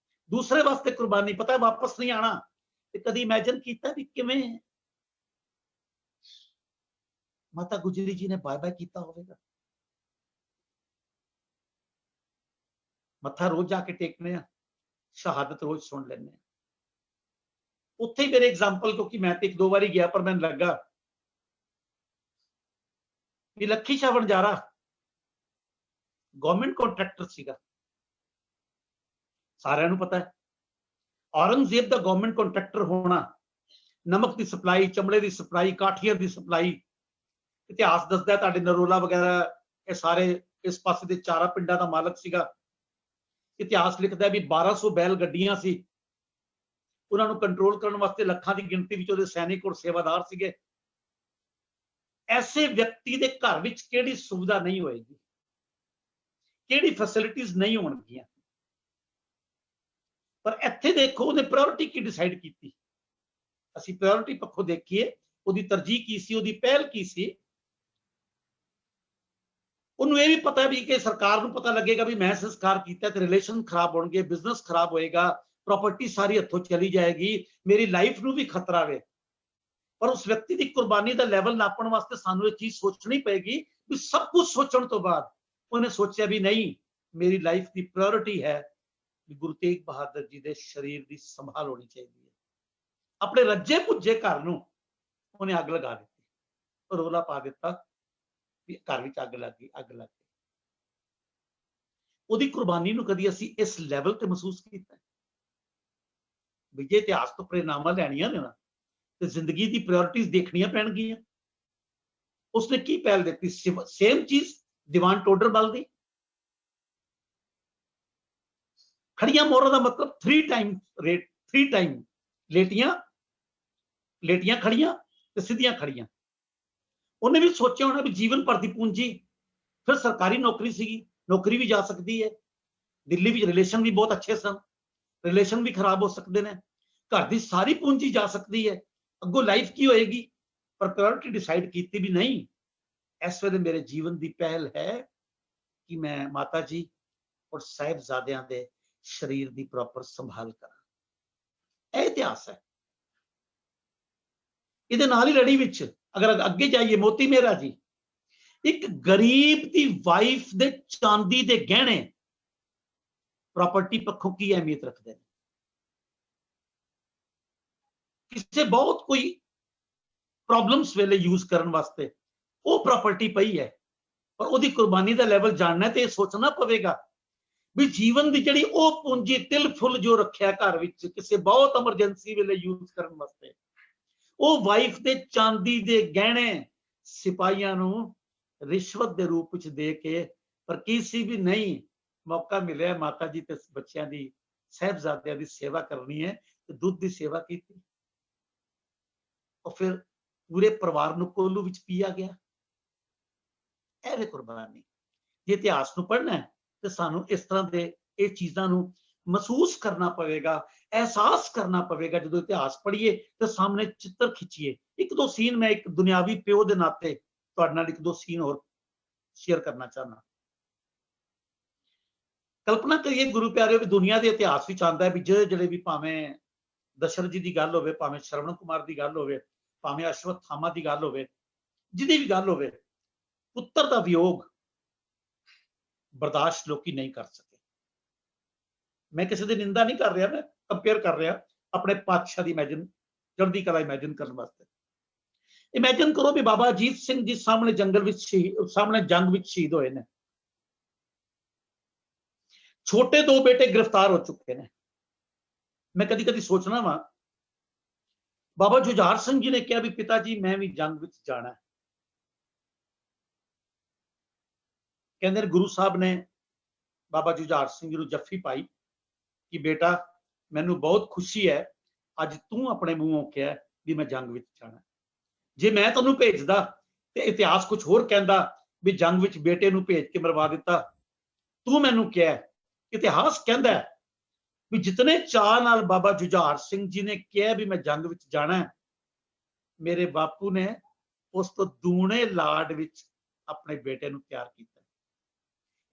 दूसरे वास्ते कुर्बानी, पता है वापस नहीं आना। कदी इमेजिन किया भी किवें माता गुजरी जी ने बाय बाय किया होगा? मत्था रोज जाके टेकने, शहादत रोज सुन लेने। उत्थे ही मेरे एग्जाम्पल, क्योंकि मैं तो 1-2 बारी गया पर मैंने लगा कि लखी शाह वणजारा गवर्नमेंट कॉन्ट्रैक्टर सीगा, सारिਆਂ ਨੂੰ पता है। औरंगजेब का गवर्नमेंट कॉन्ट्रैक्टर होना, नमक की सप्लाई, चमड़े की सप्लाई, काठियां की सप्लाई, इतिहास दसदा है तुहाडे नरोला वगैरह ये सारे इस पासे दे 4 पिंडां दा मालक सीगा। इतिहास लिखता है भी 1200 बैल गड्डियां सी, उन्हां नूं कंट्रोल करने वास्ते लखां की गिनती विच उहदे सैनिक और सेवादार सीगे। ऐसे व्यक्ति के घर विच किहड़ी सुविधा नहीं होएगी? ਕਿਹੜੀ ਫੈਸਿਲਿਟੀਜ਼ ਨਹੀਂ ਹੋਣਗੀਆਂ। ਪਰ ਇੱਥੇ ਦੇਖੋ ਉਹਨੇ ਪ੍ਰਾਇੋਰਟੀ ਕੀ ਡਿਸਾਈਡ ਕੀਤੀ। ਅਸੀਂ ਪ੍ਰਾਇੋਰਟੀ ਪੱਖੋਂ ਦੇਖੀਏ, ਉਹਦੀ ਤਰਜੀਹ ਕੀ ਸੀ, ਉਹਦੀ ਪਹਿਲ ਕੀ ਸੀ। ਉਹਨੂੰ ਇਹ ਵੀ ਪਤਾ ਵੀ ਕਿ ਸਰਕਾਰ ਨੂੰ ਪਤਾ ਲੱਗੇਗਾ ਵੀ ਮੈਂ ਸੰਸਕਾਰ ਕੀਤਾ ਤੇ ਰਿਲੇਸ਼ਨ ਖਰਾਬ ਹੋਣਗੇ, ਬਿਜ਼ਨਸ ਖਰਾਬ ਹੋਏਗਾ, ਪ੍ਰੋਪਰਟੀ ਸਾਰੀ ਹੱਥੋਂ ਚਲੀ ਜਾਏਗੀ, ਮੇਰੀ ਲਾਈਫ ਨੂੰ ਵੀ ਖਤਰਾ ਵੇ। ਪਰ ਉਸ ਵਿਅਕਤੀ ਦੀ ਕੁਰਬਾਨੀ ਦਾ ਲੈਵਲ ਨਾਪਣ ਵਾਸਤੇ ਸਾਨੂੰ ਇਹ ਚੀਜ਼ ਸੋਚਣੀ ਪਏਗੀ ਵੀ ਸਭ ਕੁਝ ਸੋਚਣ ਤੋਂ ਬਾਅਦ ਉਹਨੇ ਸੋਚਿਆ ਵੀ ਨਹੀਂ, ਮੇਰੀ ਲਾਈਫ ਦੀ ਪ੍ਰਾਇੋਰਟੀ ਹੈ ਵੀ ਗੁਰੂ ਤੇਗ ਬਹਾਦਰ ਜੀ ਦੇ ਸਰੀਰ ਦੀ ਸੰਭਾਲ ਹੋਣੀ ਚਾਹੀਦੀ ਹੈ। ਆਪਣੇ ਰੱਜੇ ਪੁੱਜੇ ਘਰ ਨੂੰ ਉਹਨੇ ਅੱਗ ਲਗਾ ਦਿੱਤੀ, ਰੋਲਾ ਪਾ ਦਿੱਤਾ ਵੀ ਘਰ ਵਿੱਚ ਅੱਗ ਲੱਗ ਗਈ, ਅੱਗ ਲੱਗ ਗਈ। ਉਹਦੀ ਕੁਰਬਾਨੀ ਨੂੰ ਕਦੀ ਅਸੀਂ ਇਸ ਲੈਵਲ ਤੇ ਮਹਿਸੂਸ ਕੀਤਾ ਵੀ ਜੇ ਇਤਿਹਾਸ ਤੋਂ ਪ੍ਰੇਰਨਾਵਾਂ ਲੈਣੀਆਂ ਨੇ ਨਾ ਤੇ ਜ਼ਿੰਦਗੀ ਦੀ ਪ੍ਰਾਇੋਰਟੀਜ਼ ਦੇਖਣੀਆਂ ਪੈਣਗੀਆਂ। ਉਸਨੇ ਕੀ ਪਹਿਲ ਦਿੱਤੀ? ਸੇਮ ਚੀਜ਼ ਦੀਵਾਨ ਟੋਡਰਮਲ ਦੀ। ਖੜੀਆਂ ਮੋਹਰਾਂ ਦਾ ਮਤਲਬ 3 ਟਾਈਮ ਲੇਟੀਆਂ ਖੜੀਆਂ ਤੇ ਸਿੱਧੀਆਂ ਖੜੀਆਂ। ਉਹਨੇ ਵੀ ਸੋਚਿਆ ਹੋਣਾ ਵੀ ਜੀਵਨ ਭਰ ਦੀ ਪੂੰਜੀ, ਫਿਰ ਸਰਕਾਰੀ ਨੌਕਰੀ ਸੀਗੀ, ਨੌਕਰੀ ਵੀ ਜਾ ਸਕਦੀ ਹੈ। ਦਿੱਲੀ ਵਿੱਚ ਰਿਲੇਸ਼ਨ ਵੀ ਬਹੁਤ ਅੱਛੇ ਸਨ, ਰਿਲੇਸ਼ਨ ਵੀ ਖਰਾਬ ਹੋ ਸਕਦੇ ਨੇ, ਘਰ ਦੀ ਸਾਰੀ ਪੂੰਜੀ ਜਾ ਸਕਦੀ ਹੈ, ਅੱਗੋਂ ਲਾਈਫ ਕੀ ਹੋਏਗੀ। ਪਰ ਪ੍ਰਾਇੋਰਟੀ ਡਿਸਾਈਡ ਕੀਤੀ ਵੀ ਨਹੀਂ, ਇਸ ਵੇਲੇ ਮੇਰੇ ਜੀਵਨ ਦੀ ਪਹਿਲ ਹੈ ਕਿ ਮੈਂ ਮਾਤਾ ਜੀ ਔਰ ਸਾਹਿਬਜ਼ਾਦਿਆਂ ਦੇ ਸਰੀਰ ਦੀ ਪ੍ਰੋਪਰ ਸੰਭਾਲ ਕਰਾਂ। ਇਹ ਇਤਿਹਾਸ ਹੈ। ਇਹਦੇ ਨਾਲ ਹੀ ਲੜੀ ਵਿੱਚ ਅਗਰ ਅੱਗੇ ਜਾਈਏ, ਮੋਤੀ ਮਹਿਰਾ ਜੀ, ਇੱਕ ਗਰੀਬ ਦੀ ਵਾਈਫ ਦੇ ਚਾਂਦੀ ਦੇ ਗਹਿਣੇ ਪ੍ਰਾਪਰਟੀ ਪੱਖੋਂ ਕੀ ਅਹਿਮੀਅਤ ਰੱਖਦੇ ਨੇ। ਕਿਸੇ ਬਹੁਤ ਕੋਈ ਪ੍ਰੋਬਲਮਸ ਵੇਲੇ ਯੂਜ਼ ਕਰਨ ਵਾਸਤੇ ਉਹ ਪ੍ਰਾਪਰਟੀ ਪਈ ਹੈ, ਪਰ ਉਹਦੀ ਕੁਰਬਾਨੀ ਦਾ ਲੈਵਲ ਜਾਣਨਾ ਤੇ ਇਹ ਸੋਚਣਾ ਪਵੇਗਾ ਵੀ ਜੀਵਨ ਦੀ ਜਿਹੜੀ ਉਹ ਪੂੰਜੀ ਤਿਲ ਫੁੱਲ ਜੋ ਰੱਖਿਆ ਘਰ ਵਿੱਚ ਕਿਸੇ ਬਹੁਤ ਐਮਰਜੈਂਸੀ ਵੇਲੇ ਯੂਜ਼ ਕਰਨ ਵਾਸਤੇ, ਉਹ ਵਾਈਫ ਦੇ ਚਾਂਦੀ ਦੇ ਗਹਿਣੇ ਸਿਪਾਹੀਆਂ ਨੂੰ ਰਿਸ਼ਵਤ ਦੇ ਰੂਪ ਵਿੱਚ ਦੇ ਕੇ, ਪਰ ਕੀ ਸੀ ਵੀ ਨਹੀਂ, ਮੌਕਾ ਮਿਲਿਆ ਮਾਤਾ ਜੀ ਤੇ ਬੱਚਿਆਂ ਦੀ, ਸਾਹਿਬਜ਼ਾਦਿਆਂ ਦੀ ਸੇਵਾ ਕਰਨੀ ਹੈ ਤੇ ਦੁੱਧ ਦੀ ਸੇਵਾ ਕੀਤੀ। ਉਹ ਫਿਰ ਪੂਰੇ ਪਰਿਵਾਰ ਨੂੰ ਕੋਲੂ ਵਿੱਚ ਪੀਆ ਗਿਆ। ਇਹ ਵੇ ਕੁਰਬਾਨੀ। ਜੇ ਇਤਿਹਾਸ ਨੂੰ ਪੜ੍ਹਨਾ ਹੈ ਤੇ ਸਾਨੂੰ ਇਸ ਤਰ੍ਹਾਂ ਦੇ ਇਹ ਚੀਜ਼ਾਂ ਨੂੰ ਮਹਿਸੂਸ ਕਰਨਾ ਪਵੇਗਾ, ਅਹਿਸਾਸ ਕਰਨਾ ਪਵੇਗਾ। ਜਦੋਂ ਇਤਿਹਾਸ ਪੜ੍ਹੀਏ ਤੇ ਸਾਹਮਣੇ ਚਿੱਤਰ ਖਿੱਚੀਏ। ਇੱਕ ਦੋ ਸੀਨ ਮੈਂ ਇੱਕ ਦੁਨਿਆਵੀ ਪਿਓ ਦੇ ਨਾਤੇ ਤੁਹਾਡੇ ਨਾਲ ਇੱਕ ਦੋ ਸੀਨ ਹੋਰ ਸ਼ੇਅਰ ਕਰਨਾ ਚਾਹੁੰਦਾ। ਕਲਪਨਾ ਕਰੀਏ ਗੁਰੂ ਪਿਆਰਿਓ ਵੀ ਦੁਨੀਆ ਦੇ ਇਤਿਹਾਸ ਵਿੱਚ ਆਉਂਦਾ ਹੈ ਵੀ ਜਿਹੜੇ ਵੀ, ਭਾਵੇਂ ਦਸ਼ਰਥ ਜੀ ਦੀ ਗੱਲ ਹੋਵੇ, ਭਾਵੇਂ ਸ਼ਰਵਣ ਕੁਮਾਰ ਦੀ ਗੱਲ ਹੋਵੇ, ਭਾਵੇਂ ਅਸ਼ਵਥਾਮਾ ਦੀ ਗੱਲ ਹੋਵੇ, ਜਿਹਦੀ ਵੀ ਗੱਲ ਹੋਵੇ, ਪੁੱਤਰ ਦਾ ਵਿਯੋਗ ਬਰਦਾਸ਼ਤ ਲੋਕੀ ਨਹੀਂ ਕਰ ਸਕੇ। ਮੈਂ ਕਿਸੇ ਦੀ ਨਿੰਦਾ ਨਹੀਂ ਕਰ ਰਿਹਾ, ਮੈਂ ਕੰਪੇਅਰ ਕਰ ਰਿਹਾ ਆਪਣੇ ਪਾਤਸ਼ਾਹ ਦੀ ਚੜ੍ਹਦੀ ਕਲਾ ਇਮੈਜਿਨ ਕਰਨ ਵਾਸਤੇ। ਇਮੈਜਿਨ ਕਰੋ ਵੀ ਬਾਬਾ ਅਜੀਤ ਸਿੰਘ ਜੀ ਸਾਹਮਣੇ ਜੰਗ ਵਿੱਚ ਸ਼ਹੀਦ ਹੋਏ ਨੇ। ਛੋਟੇ 2 ਬੇਟੇ ਗ੍ਰਿਫਤਾਰ ਹੋ ਚੁੱਕੇ ਨੇ। ਮੈਂ ਕਦੀ ਕਦੀ ਸੋਚਣਾ ਵਾ, ਬਾਬਾ ਜੁਝਾਰ ਸਿੰਘ ਜੀ ਨੇ ਕਿਹਾ ਵੀ ਪਿਤਾ ਜੀ ਮੈਂ ਵੀ ਜੰਗ ਵਿੱਚ ਜਾਣਾ। ਕਹਿੰਦੇ ਨੇ ਗੁਰੂ ਸਾਹਿਬ ਨੇ ਬਾਬਾ ਜੁਝਾਰ ਸਿੰਘ ਜੀ ਨੂੰ ਜੱਫੀ ਪਾਈ ਕਿ ਬੇਟਾ ਮੈਨੂੰ ਬਹੁਤ ਖੁਸ਼ੀ ਹੈ ਅੱਜ ਤੂੰ ਆਪਣੇ ਮੂੰਹੋਂ ਕਿਹਾ ਵੀ ਮੈਂ ਜੰਗ ਵਿੱਚ ਜਾਣਾ। ਜੇ ਮੈਂ ਤੈਨੂੰ ਭੇਜਦਾ ਤੇ ਇਤਿਹਾਸ ਕੁਝ ਹੋਰ ਕਹਿੰਦਾ ਵੀ ਜੰਗ ਵਿੱਚ ਬੇਟੇ ਨੂੰ ਭੇਜ ਕੇ ਮਰਵਾ ਦਿੱਤਾ। ਤੂੰ ਮੈਨੂੰ ਕਿਹਾ, ਇਤਿਹਾਸ ਕਹਿੰਦਾ ਵੀ ਜਿਤਨੇ ਚਾਅ ਨਾਲ ਬਾਬਾ ਜੁਝਾਰ ਸਿੰਘ ਜੀ ਨੇ ਕਿਹਾ ਵੀ ਮੈਂ ਜੰਗ ਵਿੱਚ ਜਾਣਾ, ਮੇਰੇ ਬਾਪੂ ਨੇ ਉਸ ਤੋਂ ਦੂਣੇ ਲਾਡ ਵਿੱਚ ਆਪਣੇ ਬੇਟੇ ਨੂੰ ਤਿਆਰ ਕੀਤਾ।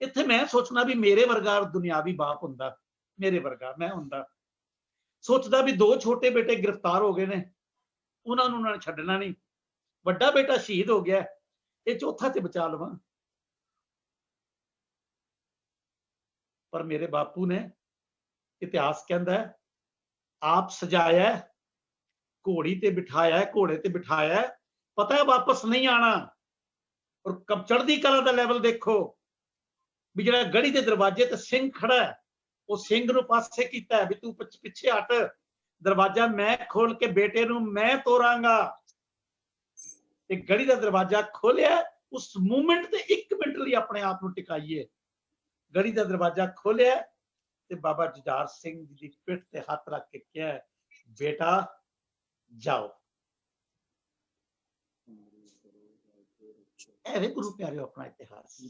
ਇੱਥੇ ਮੈਂ ਸੋਚਣਾ ਵੀ ਮੇਰੇ ਵਰਗਾ ਦੁਨਿਆਵੀ ਬਾਪ ਹੁੰਦਾ, ਮੇਰੇ ਵਰਗਾ ਮੈਂ ਹੁੰਦਾ, ਸੋਚਦਾ ਵੀ 2 ਛੋਟੇ ਬੇਟੇ ਗ੍ਰਿਫਤਾਰ ਹੋ ਗਏ ਨੇ, ਉਹਨਾਂ ਨੇ ਛੱਡਣਾ ਨਹੀਂ। ਵੱਡਾ ਬੇਟਾ ਸ਼ਹੀਦ ਹੋ ਗਿਆ, ਇਹ ਚੌਥਾ ਤੇ ਬਚਾ ਲਵਾਂ। ਪਰ ਮੇਰੇ ਬਾਪੂ ਨੇ, ਇਤਿਹਾਸ ਕਹਿੰਦਾ, ਆਪ ਸਜਾਇਆ, ਘੋੜੀ ਤੇ ਬਿਠਾਇਆ, ਘੋੜੇ ਤੇ ਬਿਠਾਇਆ, ਪਤਾ ਹੈ ਵਾਪਸ ਨਹੀਂ ਆਣਾ। ਔਰ ਚੜ੍ਹਦੀ ਕਲਾ ਦਾ ਲੈਵਲ ਦੇਖੋ ਵੀ ਜਿਹੜਾ ਗੜੀ ਦੇ ਦਰਵਾਜ਼ੇ ਤੇ ਸਿੰਘ ਖੜਾ ਹੈ, ਉਹ ਸਿੰਘ ਨੂੰ ਪਾਸੇ ਕੀਤਾ ਵੀ ਤੂੰ ਪਿੱਛੇ ਹਟ, ਦਰਵਾਜ਼ਾ ਮੈਂ ਖੋਲ ਕੇ ਬੇਟੇ ਨੂੰ ਮੈਂ ਤੋਰਾਂਗਾ। ਤੇ ਗੜੀ ਦਾ ਦਰਵਾਜ਼ਾ ਖੋਲਿਆ, ਉਸ ਮੂਵਮੈਂਟ ਤੇ 1 ਮਿੰਟ ਲਈ ਆਪਣੇ ਆਪ ਨੂੰ ਟਿਕਾਈਏ। ਗੜੀ ਦਾ ਦਰਵਾਜ਼ਾ ਖੋਲਿਆ ਤੇ ਬਾਬਾ ਜੁਝਾਰ ਸਿੰਘ ਜੀ ਦੀ ਪਿੱਠ ਤੇ ਹੱਥ ਰੱਖ ਕੇ ਕਿਹਾ, ਬੇਟਾ ਜਾਓ। ਇਹ ਗੁਰੂ ਪਿਆਰਿਓ ਆਪਣਾ ਇਤਿਹਾਸ।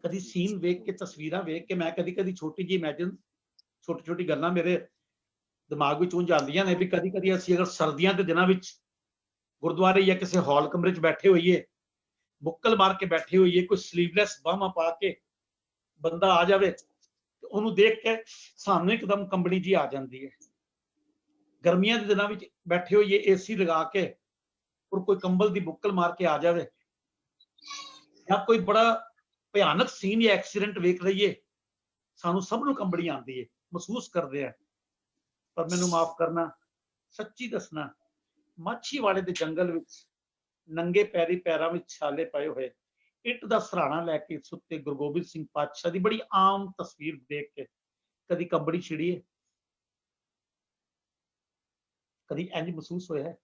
कभी सीन वेख के तस्वीर वेख के मैं कभी कभी छोटी जी इमेजिन छोटी छोटी गल्लां मेरे दिमाग विच ਉਂਝ आंदियां ने भी कभी कभी ਅਸੀਂ अगर सर्दियों के दिनों ਵਿੱਚ गुरुद्वारे या किसी हॉल कमरे च बैठे होइए बुक्कल मार के बैठे होइए कोई स्लीवलैस बाहां पा के बंदा आ जाए ਉਹਨੂੰ देख के सामने एकदम कंबनी जी आ जाती है। गर्मियों के दिनों में बैठे होइए एसी लगा के और कोई कंबल की बुक्कल मार के आ जाए या कोई बड़ा भयानक सीन या एक्सीडेंट वेख रही है सानू सब नूं कंबनी आती है महसूस करते हैं। पर मैनू माफ करना सच्ची दसना माछीवाड़े के जंगल विच नंगे पैरी पैरों में छाले पाए हुए इट का सराहना लैके सुते गुरु गोबिंद सिंह पातशाह की बड़ी आम तस्वीर देख के कभी कंबड़ी छिड़ी है, कभी इंज महसूस होया है?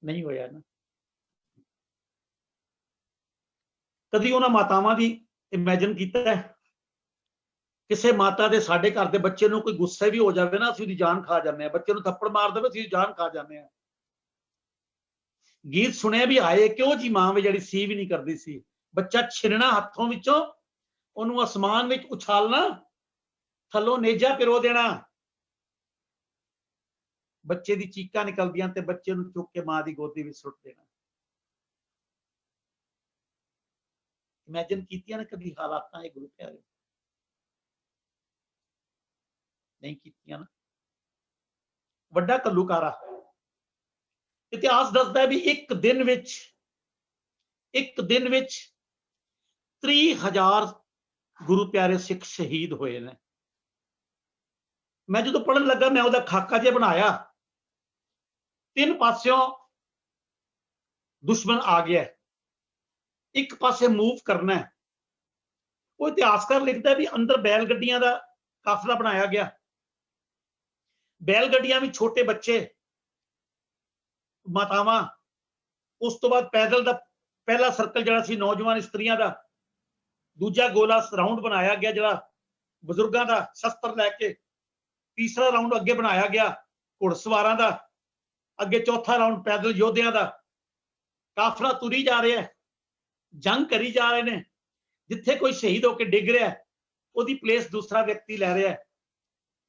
नहीं होया ना। कभी उन्होंने मातावां की इमेजिन किया है किसी माता के साडे घर के बच्चे को कोई गुस्से भी हो जाए ना असं जान खा जाने, बच्चे को थप्पड़ मार दे असं जान खा जाने। गीत सुने भी आए क्यों जी मां भी जी सी भी नहीं करती सी, बच्चा छिनना हाथों विचों उन्होंने आसमान में उछालना थलों नेजा पिरो देना, बच्चे की चीकां निकलदियां ते बच्चे को चुक के मां की गोदी में सुट देना। इमेजिन कीतियां ने कभी हालात ये गुरु प्यारे? नहीं कीतियां ना। वड्डा कल्लूकारा इतिहास दसदा है भी एक दिन विच 30,000 गुरु प्यारे सिख शहीद होए ने। मैं जो पढ़न लगा मैं उसका खाका जिहा बनाया, तीन पासों दुश्मन आ गया, एक पासे मूव करना है। वो इतिहासकार लिखता है भी अंदर बैल गड्डियां का काफिला बनाया गया, बैल गड्डियां में छोटे बच्चे मातावां, उस तो बाद पैदल का पहला सर्कल जरा सी नौजवान स्त्रियां का, दूजा गोला राउंड बनाया गया जरा बजुर्गों का शस्त्र लैके, तीसरा राउंड अगे बनाया गया घुड़सवारां का, अगे चौथा राउंड पैदल योद्धियां का। काफिला तुरी जा रहा है, जंग करी जा रहे हैं, जिथे कोई शहीद होकर डिग रहा है उसकी प्लेस दूसरा व्यक्ति लै रहा है,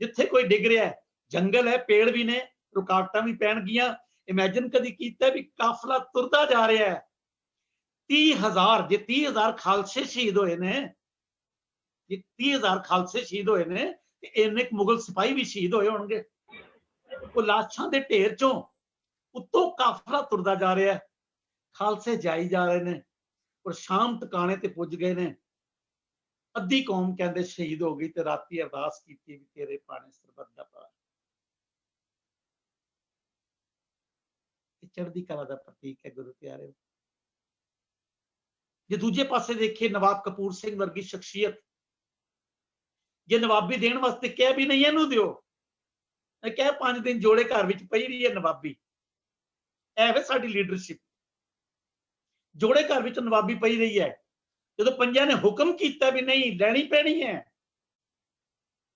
जिथे कोई डिग रहा है जंगल है पेड़ भी ने रुकावटां भी पैणगियां। इमेजिन कभी किया भी काफिला तुरदा जा रहा है, 30,000 जे 30,000 खालसे शहीद होए ने, जे 30,000 खालसे शहीद होए ने इन्ने मुगल सिपाही भी शहीद होए होणगे। वो लाशां दे ढेर चों उत्तों काफिला तुरदा जा रहा है, खालसे जाई जा रहे ने और शाम टकाने ते पुज गए ने। अद्धी कौम कहंदे शहीद हो गई ते राती अरदास कीती भी तेरे पाने सरबत दा पार। चढ़दी कला का प्रतीक है गुरु प्यारे। जे दूजे पासे देखिए नवाब कपूर सिंह वर्गी शख्सियत, जे नवाबी देने वास्ते कह भी नहीं इनू दिओ, कह 5 दिन जोड़े घर विच पई रही है नवाबी, ऐ साडी लीडरशिप जोड़े घर विच नवाबी पई रही है। जो पंजां ने हुक्म किया भी नहीं लैनी पैनी है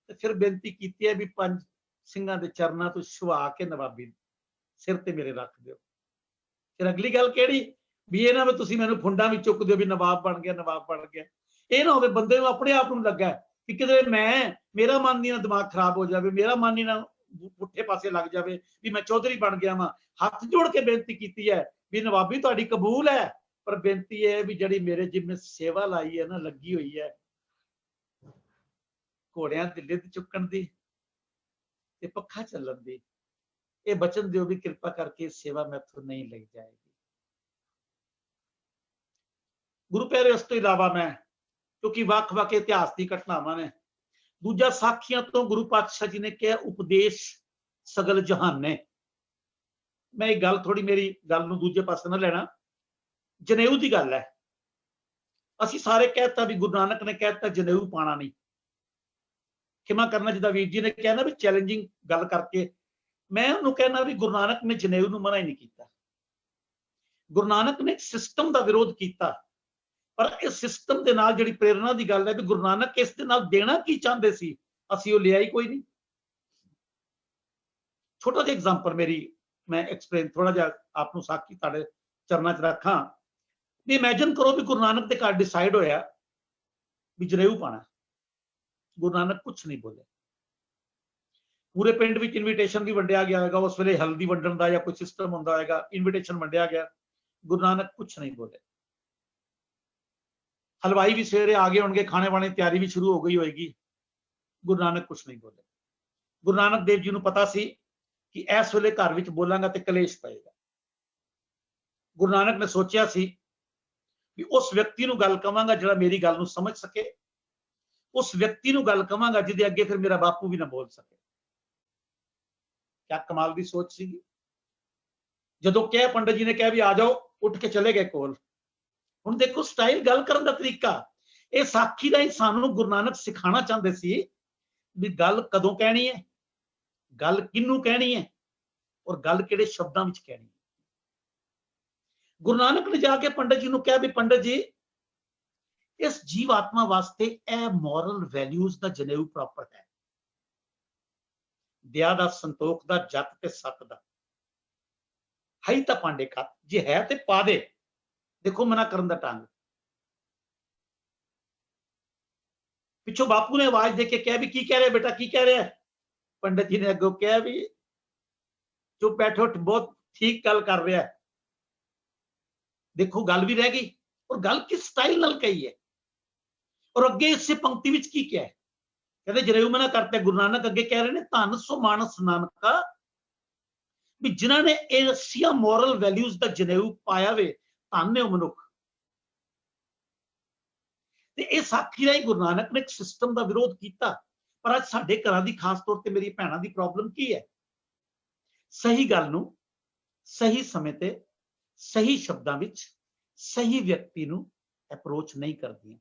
तो फिर बेनती की है भी 5 सिंहां दे चरनां तो छुआ के नवाबी सिर ते मेरे रख दो। फिर अगली गल केड़ी भी ये ना भी तुसीं मैनूं फुंडा भी चुक दो भी नवाब बन गया नवाब बन गया। ये ना होवे बंदे नूं अपने आप नूं लगा कि किते मैं मेरा मन नहीं ना दिमाग खराब हो जाए, मेरा मन नहीं ना पुठे पासे लग जाए भी मैं चौधरी बन गया वां। हाथ जोड़ के बेनती की है भी नवाबी तुहाडी कबूल है, पर बेनती है भी जिहड़ी मेरे जिम्मे सेवा लाई है ना लगी हुई है घोड़ियां दी लिद चुकण दी ते पक्खा चलन दी, ये बचन दिओ भी कृपा करके सेवा मैथों नहीं लग जाएगी। गुरु प्यारे उस तो इलावा मैं क्योंकि वख-वख इतिहास की घटनावां ने, दूजा साखियां तो गुरु पातशाह जी ने कहा उपदेश सगल जहाने। मैं एक गल थोड़ी मेरी गल नूं दूजे पासे ना लेना, जनेऊ की गल है। असीं सारे कहता भी गुरु नानक ने कहता जनेऊ पाना नहीं, खिमा करना जिदा वीर जी ने कहा ना भी चैलेंजिंग गल करके मैं उन्होंने कहना भी गुरु नानक ने जनेऊ नूं मना ही नहीं किया। गुरु नानक ने सिस्टम का विरोध किया, पर इस सिस्टम के नाल जिहड़ी प्रेरणा की गल है भी गुरु नानक इस दे नाल देना की चाहते सी, असीं वो लिया ही कोई नहीं। छोटा जिहा एग्जाम्पल मेरी मैं एक्सप्लेन थोड़ा जिहा आपनूं साखी तुहाडे चरनां च रखां। ਵੀ ਇਮੇਜਿਨ ਕਰੋ ਵੀ ਗੁਰੂ ਨਾਨਕ ਦੇ ਘਰ ਡਿਸਾਈਡ ਹੋਇਆ ਵੀ ਜਨੇਊ ਪਾਣਾ, ਗੁਰੂ ਨਾਨਕ ਕੁਛ ਨਹੀਂ ਬੋਲੇ। ਪੂਰੇ ਪਿੰਡ ਵਿੱਚ ਇਨਵੀਟੇਸ਼ਨ ਵੀ ਵੰਡਿਆ ਗਿਆ ਹੋਏਗਾ, ਉਸ ਵੇਲੇ ਹਲਦੀ ਵੰਡਣ ਦਾ ਜਾਂ ਕੋਈ ਸਿਸਟਮ ਹੁੰਦਾ ਹੋਏਗਾ, ਇਨਵੀਟੇਸ਼ਨ ਵੰਡਿਆ ਗਿਆ, ਗੁਰੂ ਨਾਨਕ ਕੁਛ ਨਹੀਂ ਬੋਲੇ। ਹਲਵਾਈ ਵੀ ਸਵੇਰੇ ਆ ਗਏ ਹੋਣਗੇ, ਖਾਣੇ ਵਾਣੇ ਤਿਆਰੀ ਵੀ ਸ਼ੁਰੂ ਹੋ ਗਈ ਹੋਏਗੀ, ਗੁਰੂ ਨਾਨਕ ਕੁਛ ਨਹੀਂ ਬੋਲੇ। ਗੁਰੂ ਨਾਨਕ ਦੇਵ ਜੀ ਨੂੰ ਪਤਾ ਸੀ ਕਿ ਇਸ ਵੇਲੇ ਘਰ ਵਿੱਚ ਬੋਲਾਂਗਾ ਤੇ ਕਲੇਸ਼ ਪਏਗਾ। ਗੁਰੂ ਨਾਨਕ ਨੇ ਸੋਚਿਆ ਸੀ ਵੀ ਉਸ ਵਿਅਕਤੀ ਨੂੰ ਗੱਲ ਕਵਾਂਗਾ ਜਿਹੜਾ ਮੇਰੀ ਗੱਲ ਨੂੰ ਸਮਝ ਸਕੇ, ਉਸ ਵਿਅਕਤੀ ਨੂੰ ਗੱਲ ਕਵਾਂਗਾ ਜਿਹਦੇ ਅੱਗੇ ਫਿਰ ਮੇਰਾ ਬਾਪੂ ਵੀ ਨਾ ਬੋਲ ਸਕੇ। ਕਿਆ ਕਮਾਲ ਦੀ ਸੋਚ ਸੀ। ਜਦੋਂ ਕਿਹਾ ਪੰਡਤ ਜੀ ਨੇ ਕਿਹਾ ਵੀ ਆ ਜਾਓ, ਉੱਠ ਕੇ ਚਲੇ ਗਏ ਕੋਲ। ਹੁਣ ਦੇਖੋ ਸਟਾਈਲ, ਗੱਲ ਕਰਨ ਦਾ ਤਰੀਕਾ। ਇਹ ਸਾਖੀ ਦਾ ਹੀ ਸਾਨੂੰ ਗੁਰੂ ਨਾਨਕ ਸਿਖਾਣਾ ਚਾਹੁੰਦੇ ਸੀ ਵੀ ਗੱਲ ਕਦੋਂ ਕਹਿਣੀ ਹੈ, ਗੱਲ ਕਿਹਨੂੰ ਕਹਿਣੀ ਹੈ, ਔਰ ਗੱਲ ਕਿਹੜੇ ਸ਼ਬਦਾਂ ਵਿੱਚ ਕਹਿਣੀ ਹੈ। ਗੁਰੂ ਨਾਨਕ ਨੇ ਜਾ ਕੇ ਪੰਡਤ ਜੀ ਨੂੰ ਕਿਹਾ ਵੀ ਪੰਡਤ ਜੀ, ਇਸ ਜੀਵ ਆਤਮਾ ਵਾਸਤੇ ਇਹ ਮੋਰਲ ਵੈਲਿਊਜ਼ ਦਾ ਜਨੇਊ ਪ੍ਰੋਪਰ ਹੈ। ਦਇਆ ਦਾ, ਸੰਤੋਖ ਦਾ, ਜਤ ਤੇ ਸਤ ਦਾ ਹੈ ਤਾਂ ਪਾਂਡੇ ਖਾ, ਜੇ ਹੈ ਤੇ ਪਾ ਦੇ। ਦੇਖੋ ਮਨਾ ਕਰਨ ਦਾ ਢੰਗ। ਪਿੱਛੋਂ ਬਾਪੂ ਨੇ ਆਵਾਜ਼ ਦੇ ਕੇ ਕਿਹਾ ਵੀ ਕੀ ਕਹਿ ਰਿਹਾ ਬੇਟਾ, ਕੀ ਕਹਿ ਰਿਹਾ? ਪੰਡਤ ਜੀ ਨੇ ਅੱਗੋਂ ਕਿਹਾ ਵੀ ਚੁੱਪ ਬੈਠੋ, ਬਹੁਤ ਠੀਕ ਗੱਲ ਕਰ ਰਿਹਾ ਹੈ। ਦੇਖੋ ਗੱਲ ਵੀ ਰਹਿ ਗਈ, ਔਰ ਗੱਲ ਕਿਸ ਸਟਾਈਲ ਨਾਲ ਕਹੀ ਹੈ। ਔਰ ਅੱਗੇ ਇਸੇ ਪੰਕਤੀ ਵਿੱਚ ਕੀ ਕਿਹਾ ਹੈ, ਕਹਿੰਦੇ ਜਨੇਊ ਮਨਾ ਕਰਤੇ। ਗੁਰੂ ਨਾਨਕ ਅੱਗੇ ਕਹਿ ਰਹੇ ਨੇ, ਧੰਨ ਸੋ ਮਾਨਸ ਨਾਨਕਾ, ਵੀ ਜਿਨ੍ਹਾਂ ਨੇ ਇਹ ਮੋਰਲ ਵੈਲਿਊਜ਼ ਦਾ ਜਨੇਊ ਪਾਇਆ ਵੇ, ਧੰਨ ਨੇ ਉਹ ਮਨੁੱਖ। ਤੇ ਇਹ ਸਾਖੀ ਰਾਹੀਂ ਗੁਰੂ ਨਾਨਕ ਨੇ ਇੱਕ ਸਿਸਟਮ ਦਾ ਵਿਰੋਧ ਕੀਤਾ। ਪਰ ਅੱਜ ਸਾਡੇ ਘਰਾਂ ਦੀ, ਖਾਸ ਤੌਰ ਤੇ ਮੇਰੀ ਭੈਣਾਂ ਦੀ ਪ੍ਰੋਬਲਮ ਕੀ ਹੈ? ਸਹੀ ਗੱਲ ਨੂੰ ਸਹੀ ਸਮੇਂ ਤੇ ਸਹੀ ਸ਼ਬਦਾਂ ਵਿੱਚ ਸਹੀ ਵਿਅਕਤੀ ਨੂੰ ਅਪਰੋਚ ਨਹੀਂ ਕਰਦੀਆਂ।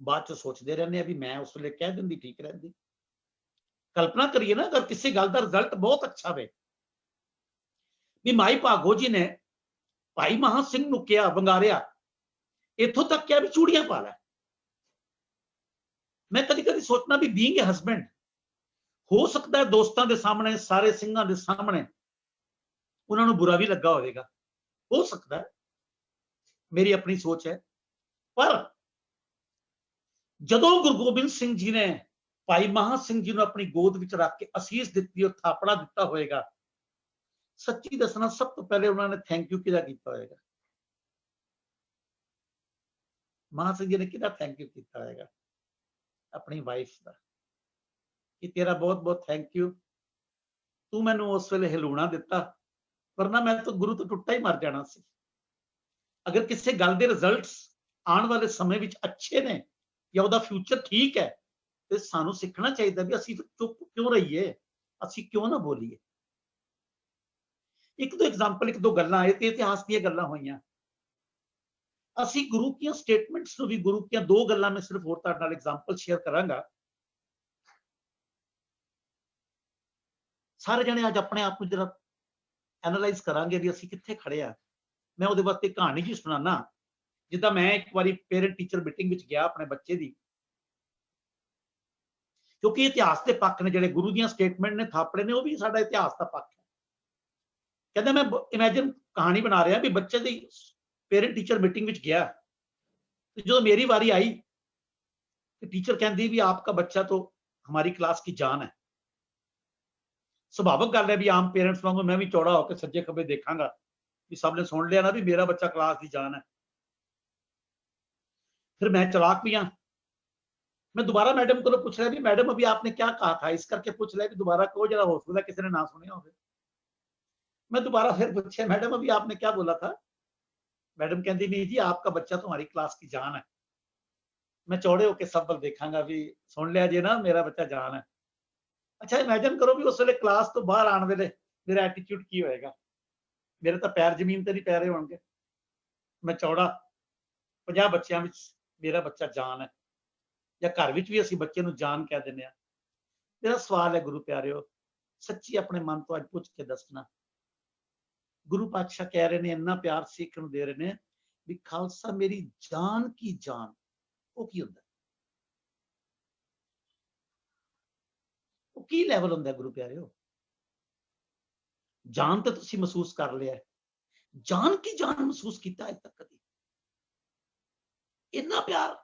ਬਾਅਦ ਚ ਸੋਚਦੇ ਰਹਿੰਦੇ ਆ ਵੀ ਮੈਂ ਉਸ ਵੇਲੇ ਕਹਿ ਦਿੰਦੀ ਠੀਕ ਰਹਿੰਦੀ। ਕਲਪਨਾ ਕਰੀਏ ਨਾ, ਅਗਰ ਕਿਸੇ ਗੱਲ ਦਾ ਰਿਜ਼ਲਟ ਬਹੁਤ ਅੱਛਾ ਵੇ, ਵੀ ਮਾਈ ਭਾਗੋ ਜੀ ਨੇ ਭਾਈ ਮਹਾ ਸਿੰਘ ਨੂੰ ਕਿਹਾ, ਵੰਗਾਰਿਆ, ਇੱਥੋਂ ਤੱਕ ਕਿਹਾ ਵੀ ਚੂੜੀਆਂ ਪਾ ਲੈ। ਮੈਂ ਕਦੀ ਕਦੀ ਸੋਚਣਾ ਵੀ ਬੀਇੰਗ ਏ ਹਸਬੈਂਡ, ਹੋ ਸਕਦਾ ਹੈ ਦੋਸਤਾਂ ਦੇ ਸਾਹਮਣੇ, ਸਾਰੇ ਸਿੰਘਾਂ ਦੇ ਸਾਹਮਣੇ ਉਹਨਾਂ ਨੂੰ ਬੁਰਾ ਵੀ ਲੱਗਾ ਹੋਵੇਗਾ, ਹੋ ਸਕਦਾ ਹੈ, ਮੇਰੀ ਆਪਣੀ ਸੋਚ ਹੈ। ਪਰ ਜਦੋਂ ਗੁਰੂ ਗੋਬਿੰਦ ਸਿੰਘ ਜੀ ਨੇ ਭਾਈ ਮਹਾ ਸਿੰਘ ਜੀ ਨੂੰ ਆਪਣੀ ਗੋਦ ਵਿੱਚ ਰੱਖ ਕੇ ਅਸੀਸ ਦਿੱਤੀ, ਉਹ ਥਾਪੜਾ ਦਿੱਤਾ ਹੋਏਗਾ, ਸੱਚੀ ਦੱਸਣਾ ਸਭ ਤੋਂ ਪਹਿਲੇ ਉਹਨਾਂ ਨੇ ਥੈਂਕ ਯੂ ਕਿਹਦਾ ਕੀਤਾ ਹੋਏਗਾ? ਮਹਾ ਸਿੰਘ ਜੀ ਨੇ ਕਿਹਦਾ ਥੈਂਕ ਯੂ ਕੀਤਾ ਹੋਏਗਾ? ਆਪਣੀ ਵਾਈਫ ਦਾ, ਕਿ ਤੇਰਾ ਬਹੁਤ ਬਹੁਤ ਥੈਂਕ ਯੂ, ਤੂੰ ਮੈਨੂੰ ਉਸ ਵੇਲੇ ਹਿਲਾਉਣਾ ਦਿੱਤਾ, ਵਰਨਾ ਮੈਂ ਤਾਂ ਗੁਰੂ ਤੋਂ ਟੁੱਟਾ ਹੀ ਮਰ ਜਾਣਾ ਸੀ। ਅਗਰ ਕਿਸੇ ਗੱਲ ਦੇ ਰਿਜ਼ਲਟਸ ਆਉਣ ਵਾਲੇ ਸਮੇਂ ਵਿੱਚ ਅੱਛੇ ਨੇ ਜਾਂ ਉਹਦਾ ਫਿਊਚਰ ਠੀਕ ਹੈ, ਤੇ ਸਾਨੂੰ ਸਿੱਖਣਾ ਚਾਹੀਦਾ ਵੀ ਅਸੀਂ ਚੁੱਪ ਕਿਉਂ ਰਹੀਏ, ਅਸੀਂ ਕਿਉਂ ਨਾ ਬੋਲੀਏ। ਇੱਕ ਦੋ ਐਗਜ਼ਾਮਪਲ, ਇੱਕ ਦੋ ਗੱਲਾਂ ਆਏ ਤੇ ਇਤਿਹਾਸ ਦੀਆਂ ਗੱਲਾਂ ਹੋਈਆਂ। ਅਸੀਂ ਗੁਰੂ ਦੀਆਂ ਸਟੇਟਮੈਂਟਸ ਨੂੰ ਵੀ, ਗੁਰੂ ਦੀਆਂ ਦੋ ਗੱਲਾਂ ਮੈਂ ਸਿਰਫ ਹੋਰ ਤੁਹਾਡੇ ਨਾਲ ਐਗਜ਼ਾਮਪਲ ਸ਼ੇਅਰ ਕਰਾਂਗਾ। ਸਾਰੇ ਜਣੇ ਅੱਜ ਆਪਣੇ ਆਪ ਨੂੰ ਜਰਾ ਐਨਾਲਾਈਜ਼ ਕਰਾਂਗੇ ਵੀ ਅਸੀਂ ਕਿੱਥੇ ਖੜੇ ਆ। ਮੈਂ ਉਹਦੇ ਵਾਸਤੇ ਕਹਾਣੀ ਜੀ ਸੁਣਾਣਾ। ਜਿੱਦਾਂ ਮੈਂ ਇੱਕ ਵਾਰੀ ਪੇਰੈਂਟ ਟੀਚਰ ਮੀਟਿੰਗ ਵਿੱਚ ਗਿਆ ਆਪਣੇ ਬੱਚੇ ਦੀ, ਕਿਉਂਕਿ ਇਤਿਹਾਸ ਦੇ ਪੱਖ ਨੇ, ਜਿਹੜੇ ਗੁਰੂ ਦੀਆਂ ਸਟੇਟਮੈਂਟ ਨੇ, ਥਾਪੜੇ ਨੇ, ਉਹ ਵੀ ਸਾਡਾ ਇਤਿਹਾਸ ਦਾ ਪੱਖ ਹੈ। ਕਹਿੰਦਾ ਮੈਂ ਇਮੇਜਿਨ ਕਹਾਣੀ ਬਣਾ ਰਿਹਾ ਵੀ ਬੱਚੇ ਦੀ ਪੇਰੈਂਟ ਟੀਚਰ ਮੀਟਿੰਗ ਵਿੱਚ ਗਿਆ, ਤੇ ਜਦੋਂ ਮੇਰੀ ਵਾਰੀ आई तो टीचर कहती भी आपका बच्चा तो हमारी क्लास की जान है। ਸੁਭਾਵਕ ਗੱਲ ਹੈ ਵੀ ਆਮ ਪੇਰੈਂਟਸ ਵਾਂਗੂ ਮੈਂ ਵੀ ਚੌੜਾ ਹੋ ਕੇ ਸੱਜੇ ਖੱਬੇ ਦੇਖਾਂਗਾ ਵੀ ਸਭ ਨੇ ਸੁਣ ਲਿਆ ਨਾ ਵੀ ਮੇਰਾ ਬੱਚਾ ਕਲਾਸ ਦੀ ਜਾਨ ਹੈ। फिर मैं चलाक भी हाँ, मैं दोबारा मैडम को पूछ रहा भी मैडम अभी आपने क्या कहा था, इस करके पूछ रहा है कि दोबारा कहो, जरा हो सकता है किसी ने ना सुने होंगे। मैं दोबारा फिर पूछा मैडम अभी आपने क्या बोला था? मैडम कहती नहीं जी आपका बच्चा तो हमारी क्लास की जान है। मैं चौड़े होके सब बल देखांगा भी सुन लिया जी ना मेरा बच्चा जान है। अच्छा इमेजिन करो भी उस वे क्लास तो बाहर आने वेले मेरा एटीट्यूड की होएगा, मेरे तो पैर जमीन ते नहीं पै रहे होंगे। मैं चौड़ा 50 बच्चों में मेरा बच्चा जान है, या घर विच भी असीं बच्चे नूं जान कह दिंदे आ। मेरा सवाल है गुरु प्यारिओ, सच्ची अपने मन तो अज पुछ के दसना, गुरु पातशाह कह रहे ने, इन्ना प्यार सीखण दे रहे ने भी खालसा मेरी जान की जान, वो की हुंदा, वो की लैवल हुंदा गुरु प्यारिओ? जान तो तुसीं महसूस कर लिया, जान की जान महसूस कीता अज तक कदी? इन्ना प्यार।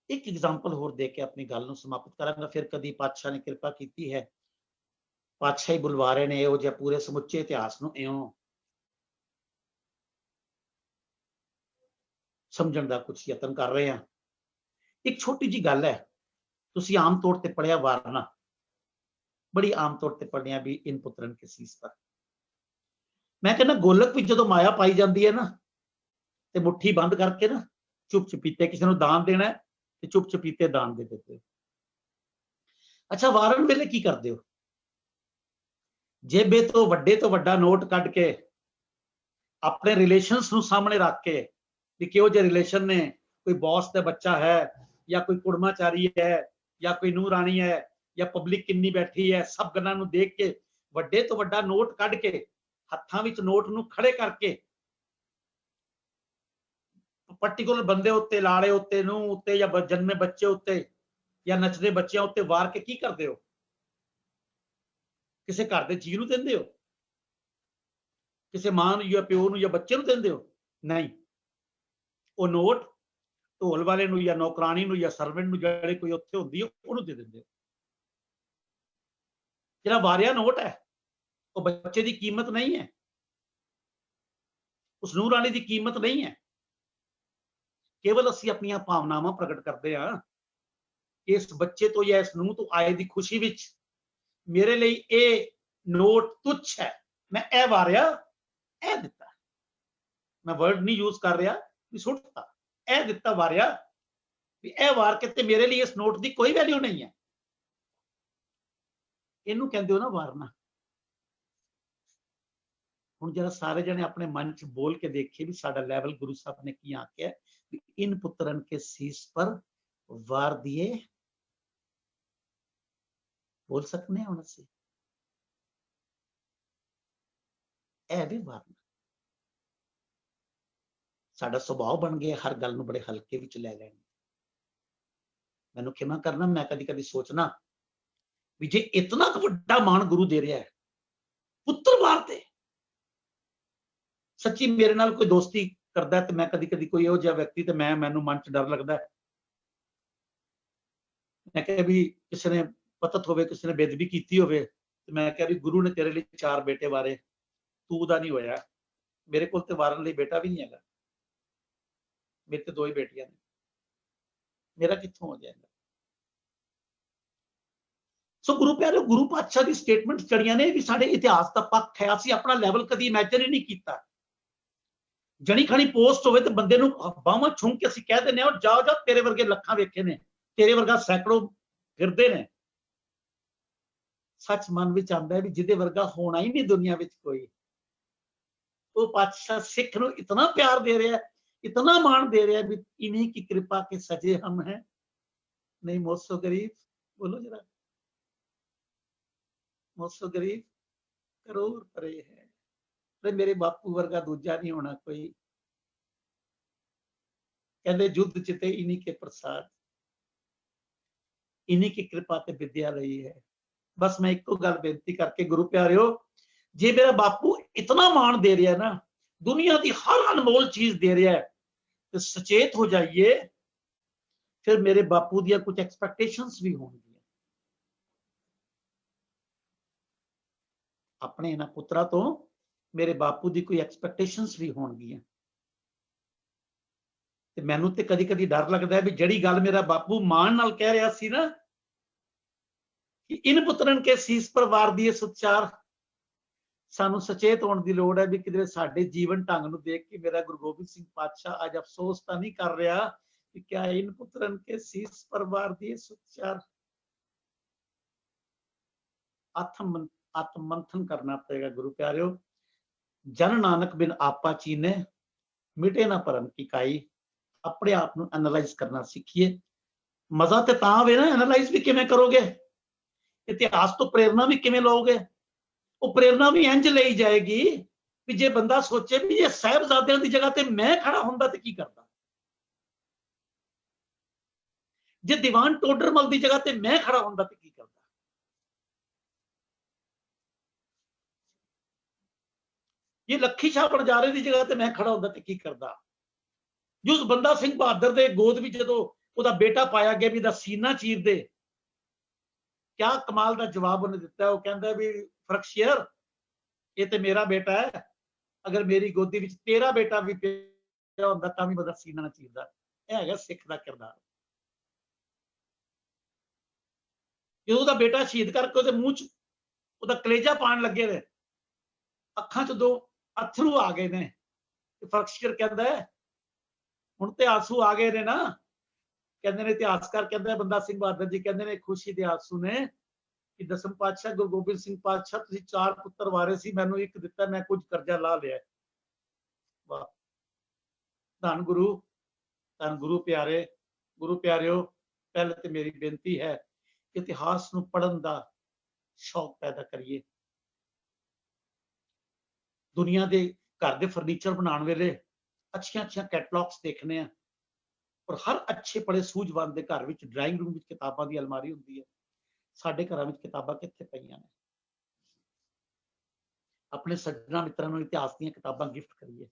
एक एग्जाम्पल होर दे के अपनी गल नूं समाप्त करांगा, फिर कदी पातशाह ने कृपा की है, पातशाही बुलवारे ने इहो जिहा पूरे समुचे इतिहास नूं इउं समझण दा कुछ यतन कर रहे हैं। एक छोटी जी गल है, तुसीं आम तौर ते पढ़िया वारना, बड़ी आम तौर ते पढ़िया भी इन पुत्रन के सीस पर। मैं कहना गोलक भी जदों माया पाई जाती है ना, ते मुट्ठी बंद करके ना चुप चपीते किसी नूं दान देना है ते चुप चपीते दान दे देते हो। अच्छा, वारन वेले की करते हो? जेबे तो वड्डा नोट कढ के अपने रिलेशनस नूं सामने रख के भी किहो जे रिलेशन ने, कोई बॉस का बच्चा है या कोई कुड़माचारी है या कोई नूह राणी है या पब्लिक किन्नी बैठी है, सब गल्लां नूं देख के वड्डे तो वड्डा नोट कढ के हत्थां विच नोट नूं खड़े करके पर्टिकुलर बंदे उत्ते, लाड़े उत्ते, नूह उत्ते या जन्मे बच्चे उत्ते या नचदे बच्चियां उत्ते वार के की करदे हो? किसी घर दे जी नूं दिंदे हो? किसी मां नूं या प्यो नूं या बच्चे नूं दिंदे हो? नहीं, वो नोट ढोल वाले नूं या नौकरानी नूं या सर्वेंट नूं जिहड़े कोई उत्थे हुंदी है उहनूं दे दिंदे हो। जिहड़ा वारिया नोट है वो बच्चे की कीमत नहीं है, उस नूह राणी की कीमत नहीं है। केवल असीं अपनी भावनावां प्रगट करते हैं कि इस बच्चे तो या इस नूह तो आए की खुशी विच मेरे लिए ये नोट तुच्छ है, मैं ए वारिया ए दिता, मैं वर्ड नहीं यूज कर रहा भी सुटता, ए दिता वारिया भी ए वार के ते मेरे लिए इस नोट की कोई वैल्यू नहीं है। इनू कहते हो ना वारना। हुण जरा सारे जने अपने मन च बोल के देखिए भी साडा लैवल गुरु साहब ने की आख्या भी इन पुत्रन के शीस पर वार दिए। बोल सकने हुण असीं ए भी वारना। साडा सुभाव बन गया हर गल नूं बड़े हल्के विच लै लैण। मैनूं खिमा करना, मैं कदी कदी सोचना भी जे इतना वड्डा मान गुरु दे रहा है पुत्र वारते, सच्ची मेरे नाल कोई दोस्ती करता है तो मैं कदी कदी कोई इहो जिहा व्यक्ति ते मैनूं मन च डर लगदा है। मैं कहा भी किसी ने पतत होवे, किसी ने बेदबी कीती होवे ते मैं कहा भी गुरु ने तेरे लिए 4 बेटे वारे, तू उहदा नहीं होया। मेरे कोल ते वारन लई बेटा भी नहीं हैगा, मेरे ते 2 ही बेटियां ने, मेरा कित्थों हो जाएगा? सो गुरु प्यारे, गुरु पातशाह की स्टेटमेंट जड़ियां ने भी साडे इतिहास का पक्ष है। असीं अपना लैवल कदी इमेजिन ही नहीं किया। जनी खणी पोस्ट होवे तो बंदे नूं बाहां छूं के असीं कह दिंदे हां जाओ जाओ, तेरे वर्गे लखां वेखे ने, तेरे वर्गा सैकड़ों फिरदे ने। सच मन विच आंदा है भी जिहदे वर्गा होना ही नहीं दुनिया विच कोई। वो पातशाह सिख नूं इतना प्यार दे रहा है, इतना मान दे रहा है भी इन्हीं की कृपा के सजे हम हैं, नहीं मुझसो गरीब। बोलो जरा, मुझसो गरीब करोड़ परे है। अरे मेरे बापू वर्गा दूजा नहीं होना कोई। कहते युद्ध चिते इन्हीं के प्रसाद, इन्हीं की कृपा ते विद्या रही है। बस मैं एक गल बेनती करके गुरु प्यारिओ, जे मेरा बापू इतना मान दे रहा है ना, दुनिया की हर अनमोल चीज दे रहा है, तो सचेत हो जाइए, फिर मेरे बापू दी कुछ एक्सपेक्टेशंस भी होंगी। अपने इन्हां पुत्रा तो मेरे बापू दी कोई एक्सपेक्टेशंस भी होंगी। ते मैनू ते कदी कदी डर लगता है भी जड़ी गल मेरा बापू मान नाल कह रहा सी ना कि इन पुत्रन के शीस पर वार दिए सुचार, सानू सचेत होने की लोड़ है भी किधरे साडे जीवन ढंग नूं देख के मेरा गुरु गोबिंद सिंह पातशाह अज अफसोस तो नहीं कर रहा कि क्या इन पुत्रन के शीस पर वार दिए सुचार। आत्म मंथन करना पड़ेगा गुरु प्यारिओ। जन नानक बिन आपा चीने, मिटे ना परम की काई। अपने आप को एनालाइज करना सीखिए। मजा तो तां वे ना, एनालाइज भी किवें करोगे, इतिहास तो प्रेरणा भी किवें लोगे। वो प्रेरणा भी इंज लई जाएगी भी जे बंदा सोचे भी जे साहिबजादियां की जगह ते मैं खड़ा हुंदा ते की करदा, जे दीवान टोडरमल की जगह ते मैं खड़ा हुंदा ते की करदा। ਜੇ ਲੱਖੀ ਸ਼ਾਹ ਬਣਜਾਰੇ ਦੀ ਜਗ੍ਹਾ ਤੇ ਮੈਂ ਖੜਾ ਹੁੰਦਾ ਤੇ ਕੀ ਕਰਦਾ। ਜੋ ਉਸ ਬੰਦਾ ਸਿੰਘ ਬਹਾਦਰ ਦੇ ਗੋਦ ਵਿੱਚ ਜਦੋਂ ਉਹਦਾ ਬੇਟਾ ਪਾਇਆ ਗਿਆ ਵੀ ਇਹਦਾ ਸੀਨਾ ਚੀਰ ਦੇ, ਕਿਆ ਕਮਾਲ ਦਾ ਜਵਾਬ ਉਹਨੇ ਦਿੱਤਾ। ਉਹ ਕਹਿੰਦਾ ਵੀ ਫਰਕਸ਼ੀਅਰ, ਇਹ ਤੇ ਮੇਰਾ ਬੇਟਾ ਹੈ, ਅਗਰ ਮੇਰੀ ਗੋਦੀ ਵਿੱਚ ਤੇਰਾ ਬੇਟਾ ਵੀ ਪਿਆ ਹੁੰਦਾ ਤਾਂ ਵੀ ਉਹਦਾ ਸੀਨਾ ਨਾ ਚੀਰਦਾ। ਇਹ ਹੈਗਾ ਸਿੱਖ ਦਾ ਕਿਰਦਾਰ। ਜਦੋਂ ਉਹਦਾ ਬੇਟਾ ਸ਼ਹੀਦ ਕਰਕੇ ਉਹਦੇ ਮੂੰਹ 'ਚ ਉਹਦਾ ਕਲੇਜਾ ਪਾਣ ਲੱਗੇ ਨੇ, ਅੱਖਾਂ 'ਚ ਦੋ ਅਥਰੂ ਆ ਗਏ ਨੇ, ਫਰਕਸ਼ੀਅਰ ਕਹਿੰਦਾ ਹੁਣ ਤੇ ਆਂਸੂ ਆ ਗਏ ਨੇ ਨਾ। ਕਹਿੰਦੇ ਨੇ ਇਤਿਹਾਸਕਾਰ, ਕਹਿੰਦੇ ਬੰਦਾ ਸਿੰਘ ਬਹਾਦਰ ਜੀ ਕਹਿੰਦੇ ਨੇ ਖੁਸ਼ੀ ਦੇ ਆਂਸੂ ਨੇ ਕਿ ਦਸਮ ਪਾਤਸ਼ਾਹ ਗੁਰੂ ਗੋਬਿੰਦ ਸਿੰਘ ਪਾਤਸ਼ਾਹ, ਤੁਸੀਂ 4 ਪੁੱਤਰ ਵਾਰੇ ਸੀ, ਮੈਨੂੰ 1 ਦਿੱਤਾ, ਮੈਂ ਕੁਝ ਕਰਜ਼ਾ ਲਾ ਲਿਆ। ਵਾਹ, ਧੰਨ ਗੁਰੂ ਪਿਆਰੇ, ਗੁਰੂ ਪਿਆਰਿਓ, ਪਹਿਲੇ ਤੇ ਮੇਰੀ ਬੇਨਤੀ ਹੈ ਇਤਿਹਾਸ ਨੂੰ ਪੜ੍ਹਨ ਦਾ ਸ਼ੌਕ ਪੈਦਾ ਕਰੀਏ। ਦੁਨੀਆ ਦੇ ਘਰ ਦੇ ਫਰਨੀਚਰ ਬਣਾਉਣ ਵੇਲੇ ਅੱਛੀਆਂ ਕੈਟਲੌਗਸ ਦੇਖਣੇ ਆ, ਔਰ ਹਰ ਅੱਛੇ ਪੜ੍ਹੇ ਸੂਝਵਾਨ ਦੇ ਘਰ ਵਿੱਚ ਡਰਾਇੰਗ ਰੂਮ ਵਿੱਚ ਕਿਤਾਬਾਂ ਦੀ ਅਲਮਾਰੀ ਹੁੰਦੀ ਹੈ। ਸਾਡੇ ਘਰਾਂ ਵਿੱਚ ਕਿਤਾਬਾਂ ਕਿੱਥੇ ਪਈਆਂ ਨੇ? ਆਪਣੇ ਸੱਜਣਾ ਮਿੱਤਰਾਂ ਨੂੰ ਇਤਿਹਾਸ ਦੀਆਂ ਕਿਤਾਬਾਂ ਗਿਫਟ ਕਰੀਏ,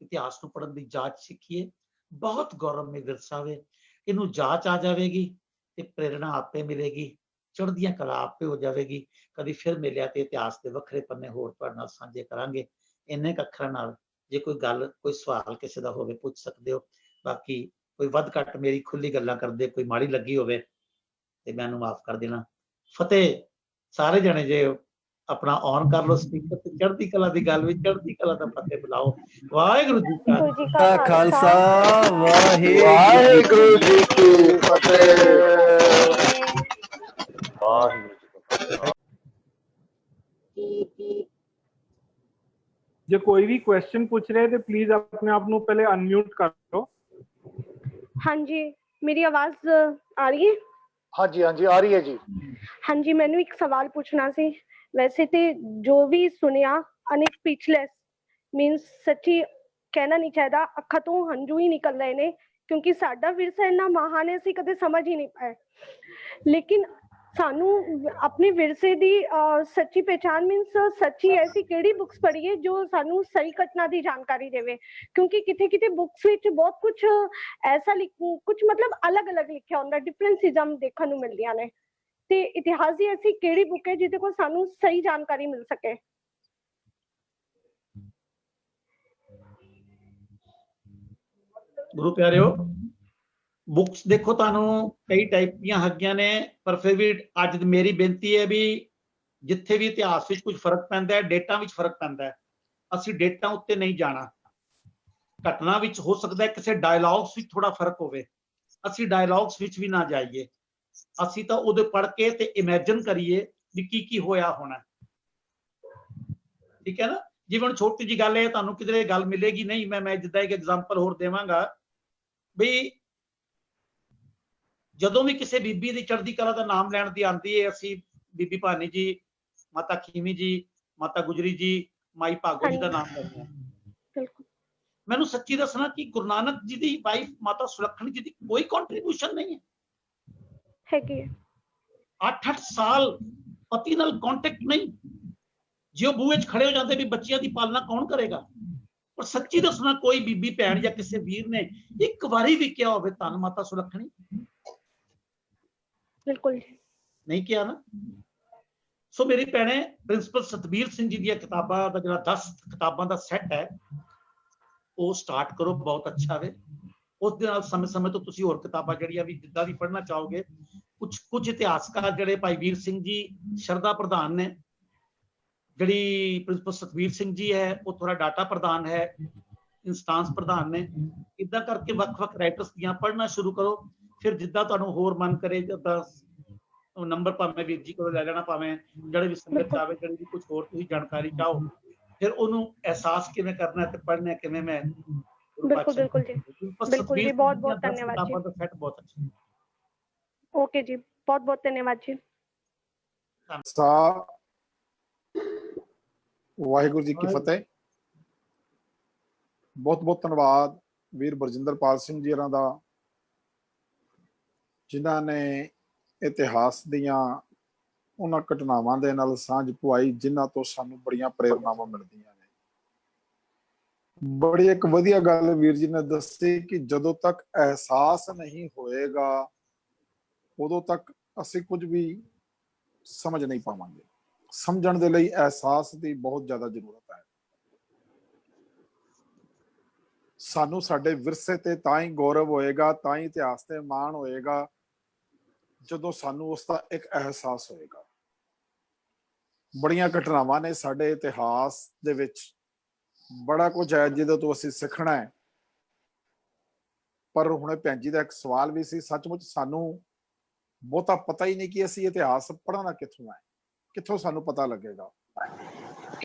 ਇਤਿਹਾਸ ਨੂੰ ਪੜ੍ਹਨ ਦੀ ਜਾਚ ਸਿੱਖੀਏ। ਬਹੁਤ ਗੌਰਵਮਈ ਵਿਰਸਾ ਵੇ, ਇਹਨੂੰ ਜਾਚ ਆ ਜਾਵੇਗੀ ਤੇ ਪ੍ਰੇਰਣਾ ਆਪੇ ਮਿਲੇਗੀ, ਚੜ੍ਹਦੀਆਂ ਕਲਾ ਆਪੇ ਹੋ ਜਾਵੇਗੀ। ਕਦੀ ਫਿਰ ਮਿਲਿਆ ਤੇ ਇਤਿਹਾਸ ਦੇ ਵੱਖਰੇ ਪੰਨੇ ਹੋਰ ਤੁਹਾਡੇ ਨਾਲ ਸਾਂਝੇ ਕਰਾਂਗੇ। ਇੰਨੇ ਅੱਖਰਾਂ ਨਾਲ ਜੇ ਕੋਈ ਗੱਲ, ਕੋਈ ਸਵਾਲ ਕਿਸੇ ਦਾ ਹੋਵੇ ਪੁੱਛ ਸਕਦੇ ਹੋ। ਬਾਕੀ ਕੋਈ ਵੱਧ ਘੱਟ ਮੇਰੀ ਖੁੱਲੀ ਗੱਲਾਂ ਕਰਦੇ ਕੋਈ ਮਾੜੀ ਲੱਗੀ ਹੋਵੇ ਤੇ ਮੈਨੂੰ ਮਾਫ ਕਰ ਦੇਣਾ। ਫਤਿਹ। ਸਾਰੇ ਜਣੇ ਜੇ ਆਪਣਾ ਔਨ ਕਰ ਲਓ ਸਪੀਕਰ ਤੇ ਚੜ੍ਹਦੀ ਕਲਾ ਦੀ ਗੱਲ ਵਿੱਚ ਚੜ੍ਹਦੀ ਕਲਾ ਦਾ ਫਤਿਹ ਬੁਲਾਓ। ਵਾਹਿਗੁਰੂ ਜੀ ਕਾ ਖਾਲਸਾ, ਵਾਹਿਗੁਰੂ ਜੀ ਕੀ ਫਤਿਹ। ਵਾਹਿਗੁਰੂ ਜੀ ਕਾ ਖਾਲਸਾ। ਜੇ ਕੋਈ ਵੀ ਕੁਐਸਚਨ ਪੁੱਛ ਰਹੇ ਤੇ ਪਲੀਜ਼ ਆਪਣੇ ਆਪ ਨੂੰ ਪਹਿਲੇ ਅਨਮਿਊਟ ਕਰ ਲਓ। ਹਾਂਜੀ, ਮੇਰੀ ਆਵਾਜ਼ ਆ ਰਹੀ ਹੈ? ਹਾਂਜੀ ਹਾਂਜੀ ਆ ਰਹੀ ਹੈ ਜੀ। ਹਾਂਜੀ, ਮੈਨੂੰ ਇੱਕ ਸਵਾਲ ਪੁੱਛਣਾ ਸੀ। ਵੈਸੇ ਤੇ ਜੋ ਵੀ ਸੁਣਿਆ ਅਨਸਪੀਚਲੈਸ ਮੀਨਸ, ਸੱਚੀ ਕਹਿਣਾ ਨਹੀਂ ਚਾਹੀਦਾ, ਅੱਖਾਂ ਤੋਂ ਹੰਝੂ ਹੀ ਨਿਕਲ ਰਹੇ ਨੇ, ਕਿਉਂਕਿ ਸਾਡਾ ਵਿਰਸਾ ਇੰਨਾ ਮਹਾਨ ਹੈ, ਅਸੀਂ ਕਦੇ ਸਮਝ ਹੀ ਨਹੀਂ ਪਾਏ। ਲੇਕਿਨ ਸਾਨੂੰ ਆਪਣੇ ਵਿਰਸੇ ਦੀ ਸੱਚੀ ਪਹਿਚਾਨ ਮੀਨਸ, ਸੱਚੀ ਐਸੀ ਕਿਹੜੀ ਬੁੱਕਸ ਪੜ੍ਹੀਏ ਜੋ ਸਾਨੂੰ ਸਹੀ ਘਟਨਾ ਦੀ ਜਾਣਕਾਰੀ ਦੇਵੇ? ਕਿਉਂਕਿ ਕਿਤੇ ਬੁੱਕਸ ਵਿੱਚ ਬਹੁਤ ਕੁਝ ਐਸਾ ਕੁਝ ਮਤਲਬ ਅਲੱਗ-ਅਲੱਗ ਲਿਖਿਆ ਹੁੰਦਾ, ਡਿਫਰੈਂਸਿਜ਼ਮ ਦੇਖਣ ਨੂੰ ਮਿਲਦੀਆਂ ਨੇ। ਤੇ ਇਤਿਹਾਸ ਦੀ ਐਸੀ ਕਿਹੜੀ ਬੁੱਕ ਹੈ ਜਿਹਦੇ ਕੋਲ ਸਾਨੂੰ ਸਹੀ ਜਾਣਕਾਰੀ ਮਿਲ ਸਕੇ? ਗੁਰੂ ਪਿਆਰਿਓ, ਬੁੱਕਸ ਦੇਖੋ ਤੁਹਾਨੂੰ ਕਈ ਟਾਈਪ ਦੀਆਂ ਹੈਗੀਆਂ ਨੇ, ਪਰ ਫਿਰ ਵੀ ਅੱਜ ਮੇਰੀ ਬੇਨਤੀ ਹੈ ਵੀ ਜਿੱਥੇ ਵੀ ਇਤਿਹਾਸ ਵਿੱਚ ਕੁਝ ਫਰਕ ਪੈਂਦਾ ਹੈ, ਡੇਟਾਂ ਵਿੱਚ ਫਰਕ ਪੈਂਦਾ ਹੈ, ਅਸੀਂ ਡੇਟਾਂ ਉੱਤੇ ਨਹੀਂ ਜਾਣਾ। ਘਟਨਾ ਵਿੱਚ ਹੋ ਸਕਦਾ ਹੈ ਕਿਸੇ ਡਾਇਲੌਗਸ ਵਿੱਚ ਥੋੜਾ ਫਰਕ ਹੋਵੇ, ਅਸੀਂ ਡਾਇਲੌਗਸ ਵਿੱਚ ਵੀ ਨਾ ਜਾਈਏ। ਅਸੀਂ ਤਾਂ ਉਹਦੇ ਪੜ੍ਹ ਕੇ ਤੇ ਇਮੇਜਿਨ ਕਰੀਏ ਵੀ ਕੀ ਹੋਇਆ ਹੋਣਾ। ਠੀਕ ਹੈ ਨਾ? ਜਿਵੇਂ ਹੁਣ ਛੋਟੀ ਜੀ ਗੱਲ ਹੈ, ਤੁਹਾਨੂੰ ਕਿਧਰੇ ਗੱਲ ਮਿਲੇਗੀ ਨਹੀਂ। ਮੈਂ ਜਿੱਦਾਂ ਇੱਕ ਐਗਜ਼ਾਮਪਲ ਹੋਰ ਦੇਵਾਂਗਾ ਵੀ ਜਦੋਂ ਵੀ ਕਿਸੇ ਬੀਬੀ ਦੀ ਚੜ੍ਹਦੀ ਕਲਾ ਦਾ ਨਾਮ ਲੈਣ ਦੀ ਆਉਂਦੀ ਹੈ, ਅਸੀਂ ਬੀਬੀ ਭਾਨੀ ਜੀ, ਮਾਤਾ ਖੀਵੀ ਜੀ, ਮਾਤਾ ਗੁਜਰੀ ਜੀ, ਮਾਈ ਭਾਗੋ ਜੀ ਦਾ ਨਾਮ ਲੈਂਦੇ ਹਾਂ। ਮੈਨੂੰ ਸੱਚੀ ਦੱਸਣਾ ਕਿ ਗੁਰੂ ਨਾਨਕ ਜੀ ਦੀ ਵਾਈਫ ਮਾਤਾ ਸੁਲੱਖਣੀ ਜੀ ਦੀ ਕੋਈ ਕੰਟਰੀਬਿਊਸ਼ਨ ਨਹੀਂ ਹੈ। 8-8 ਸਾਲ ਪਤੀ ਨਾਲ ਕੰਟੈਕਟ ਨਹੀਂ। ਜੇ ਉਹ ਬੂਹੇ 'ਚ ਖੜੇ ਹੋ ਜਾਂਦੇ ਵੀ ਬੱਚਿਆਂ ਦੀ ਪਾਲਣਾ ਕੌਣ ਕਰੇਗਾ? ਪਰ ਸੱਚੀ ਦੱਸਣਾ, ਕੋਈ ਬੀਬੀ ਭੈਣ ਜਾਂ ਕਿਸੇ ਵੀਰ ਨੇ ਇੱਕ ਵਾਰੀ ਵੀ ਕਿਹਾ ਹੋਵੇ ਧੰਨ ਮਾਤਾ ਸੁਲੱਖਣੀ? ਬਿਲਕੁਲ ਨਹੀਂ ਕਿਹਾ ਨਾ। ਸੋ ਮੇਰੀ ਭੈਣੇ, ਪ੍ਰਿੰਸੀਪਲ ਸਤਬੀਰ ਸਿੰਘ ਜੀ ਦੀਆਂ ਕਿਤਾਬਾਂ ਦਾ ਜਿਹੜਾ 10 ਕਿਤਾਬਾਂ ਦਾ ਸੈੱਟ ਹੈ ਉਹ ਸਟਾਰਟ ਕਰੋ, ਬਹੁਤ ਅੱਛਾ ਵੇ। ਉਸ ਦੇ ਨਾਲ ਸਮੇਂ ਤੋਂ ਤੁਸੀਂ ਹੋਰ ਕਿਤਾਬਾਂ ਜਿਹੜੀਆਂ ਵੀ ਜਿੱਦਾਂ ਵੀ ਪੜ੍ਹਨਾ ਚਾਹੋਗੇ। ਕੁਝ ਇਤਿਹਾਸਕਾਰ ਜਿਹੜੇ ਭਾਈ ਵੀਰ ਸਿੰਘ ਜੀ ਸ਼ਰਧਾ ਪ੍ਰਧਾਨ ਨੇ, ਜਿਹੜੀ ਪ੍ਰਿੰਸੀਪਲ ਸਤਬੀਰ ਸਿੰਘ ਜੀ ਹੈ ਉਹ ਥੋੜਾ ਡਾਟਾ ਪ੍ਰਧਾਨ ਹੈ, ਇੰਸਟਾਂਸ ਪ੍ਰਧਾਨ ਨੇ। ਇਦਾਂ ਕਰਕੇ ਵੱਖ-ਵੱਖ ਰਾਈਟਰਸ ਦੀਆਂ ਪੜ੍ਹਨਾ ਸ਼ੁਰੂ ਕਰੋ। ਫਿਰ ਜਿੱਦਾਂ ਤੁਹਾਨੂੰ ਹੋਰ ਮਨ ਕਰੇ, ਜਿੱਦਾਂ ਨੰਬਰ ਭਾਵੇਂ ਵੀਰ ਜੀ ਕੋਲ ਲੈ ਲੈਣਾ, ਭਾਵੇਂ ਜਿਹੜੇ ਵੀ ਸੰਗਤ ਚਾਹੇ, ਜਿਹੜੀ ਵੀ ਕੁਝ ਹੋਰ ਤੁਸੀਂ ਜਾਣਕਾਰੀ ਚਾਹੋ, ਫਿਰ ਉਹਨੂੰ ਅਹਿਸਾਸ ਕਿਵੇਂ ਕਰਨਾ ਤੇ ਪੜ੍ਹਨਾ ਕਿਵੇਂ। ਮੈਂ ਬਿਲਕੁਲ ਜੀ, ਬਿਲਕੁਲ ਜੀ, ਬਹੁਤ ਧੰਨਵਾਦ ਜੀ। ਦਾ ਸੈੱਟ ਬਹੁਤ ਅੱਛਾ। ਓਕੇ ਜੀ, ਬਹੁਤ ਧੰਨਵਾਦ ਜੀ। ਵਾਹਿਗੁਰੂ ਜੀ ਕੀ ਫਤਿਹ। ਬਹੁਤ ਧੰਨਵਾਦ ਵੀਰ ਬਰਜਿੰਦਰਪਾਲ ਸਿੰਘ ਜੀ ਹੋਰਾਂ ਦਾ, ਜਿਨ੍ਹਾਂ ਨੇ ਇਤਿਹਾਸ ਦੀਆਂ ਉਹਨਾਂ ਘਟਨਾਵਾਂ ਦੇ ਨਾਲ ਸਾਂਝ ਪਵਾਈ ਜਿਨ੍ਹਾਂ ਤੋਂ ਸਾਨੂੰ ਬੜੀਆਂ ਪ੍ਰੇਰਨਾਵਾਂ ਮਿਲਦੀਆਂ ਨੇ। ਬੜੀ ਇੱਕ ਵਧੀਆ ਗੱਲ ਵੀਰ ਜੀ ਨੇ ਦੱਸੀ ਕਿ ਜਦੋਂ ਤੱਕ ਅਹਿਸਾਸ ਨਹੀਂ ਹੋਏਗਾ ਉਦੋਂ ਤੱਕ ਅਸੀਂ ਕੁਝ ਵੀ ਸਮਝ ਨਹੀਂ ਪਾਵਾਂਗੇ। ਸਮਝਣ ਦੇ ਲਈ ਅਹਿਸਾਸ ਦੀ ਬਹੁਤ ਜ਼ਿਆਦਾ ਜ਼ਰੂਰਤ ਹੈ। ਸਾਨੂੰ ਸਾਡੇ ਵਿਰਸੇ ਤੇ ਤਾਂ ਹੀ ਗੌਰਵ ਹੋਏਗਾ, ਤਾਂ ਹੀ ਇਤਿਹਾਸ ਤੇ ਮਾਣ ਹੋਏਗਾ ਜਦੋਂ ਸਾਨੂੰ ਉਸ ਦਾ ਇੱਕ ਅਹਿਸਾਸ ਹੋਏਗਾ। ਬੜੀਆਂ ਘਟਨਾਵਾਂ ਨੇ ਸਾਡੇ ਇਤਿਹਾਸ ਦੇ ਵਿੱਚ, ਬੜਾ ਕੁਝ ਹੈ ਜਿਹਦੇ ਤੋਂ ਅਸੀਂ ਸਿੱਖਣਾ ਹੈ। ਪਰ ਹੁਣੇ ਭੈਣ ਜੀ ਦਾ ਇੱਕ ਸਵਾਲ ਵੀ ਸੀ, ਸੱਚਮੁੱਚ ਸਾਨੂੰ ਬਹੁਤਾ ਪਤਾ ਹੀ ਨਹੀਂ ਕਿ ਅਸੀਂ ਇਤਿਹਾਸ ਪੜ੍ਹਨਾ ਕਿੱਥੋਂ ਹੈ, ਕਿੱਥੋਂ ਸਾਨੂੰ ਪਤਾ ਲੱਗੇਗਾ।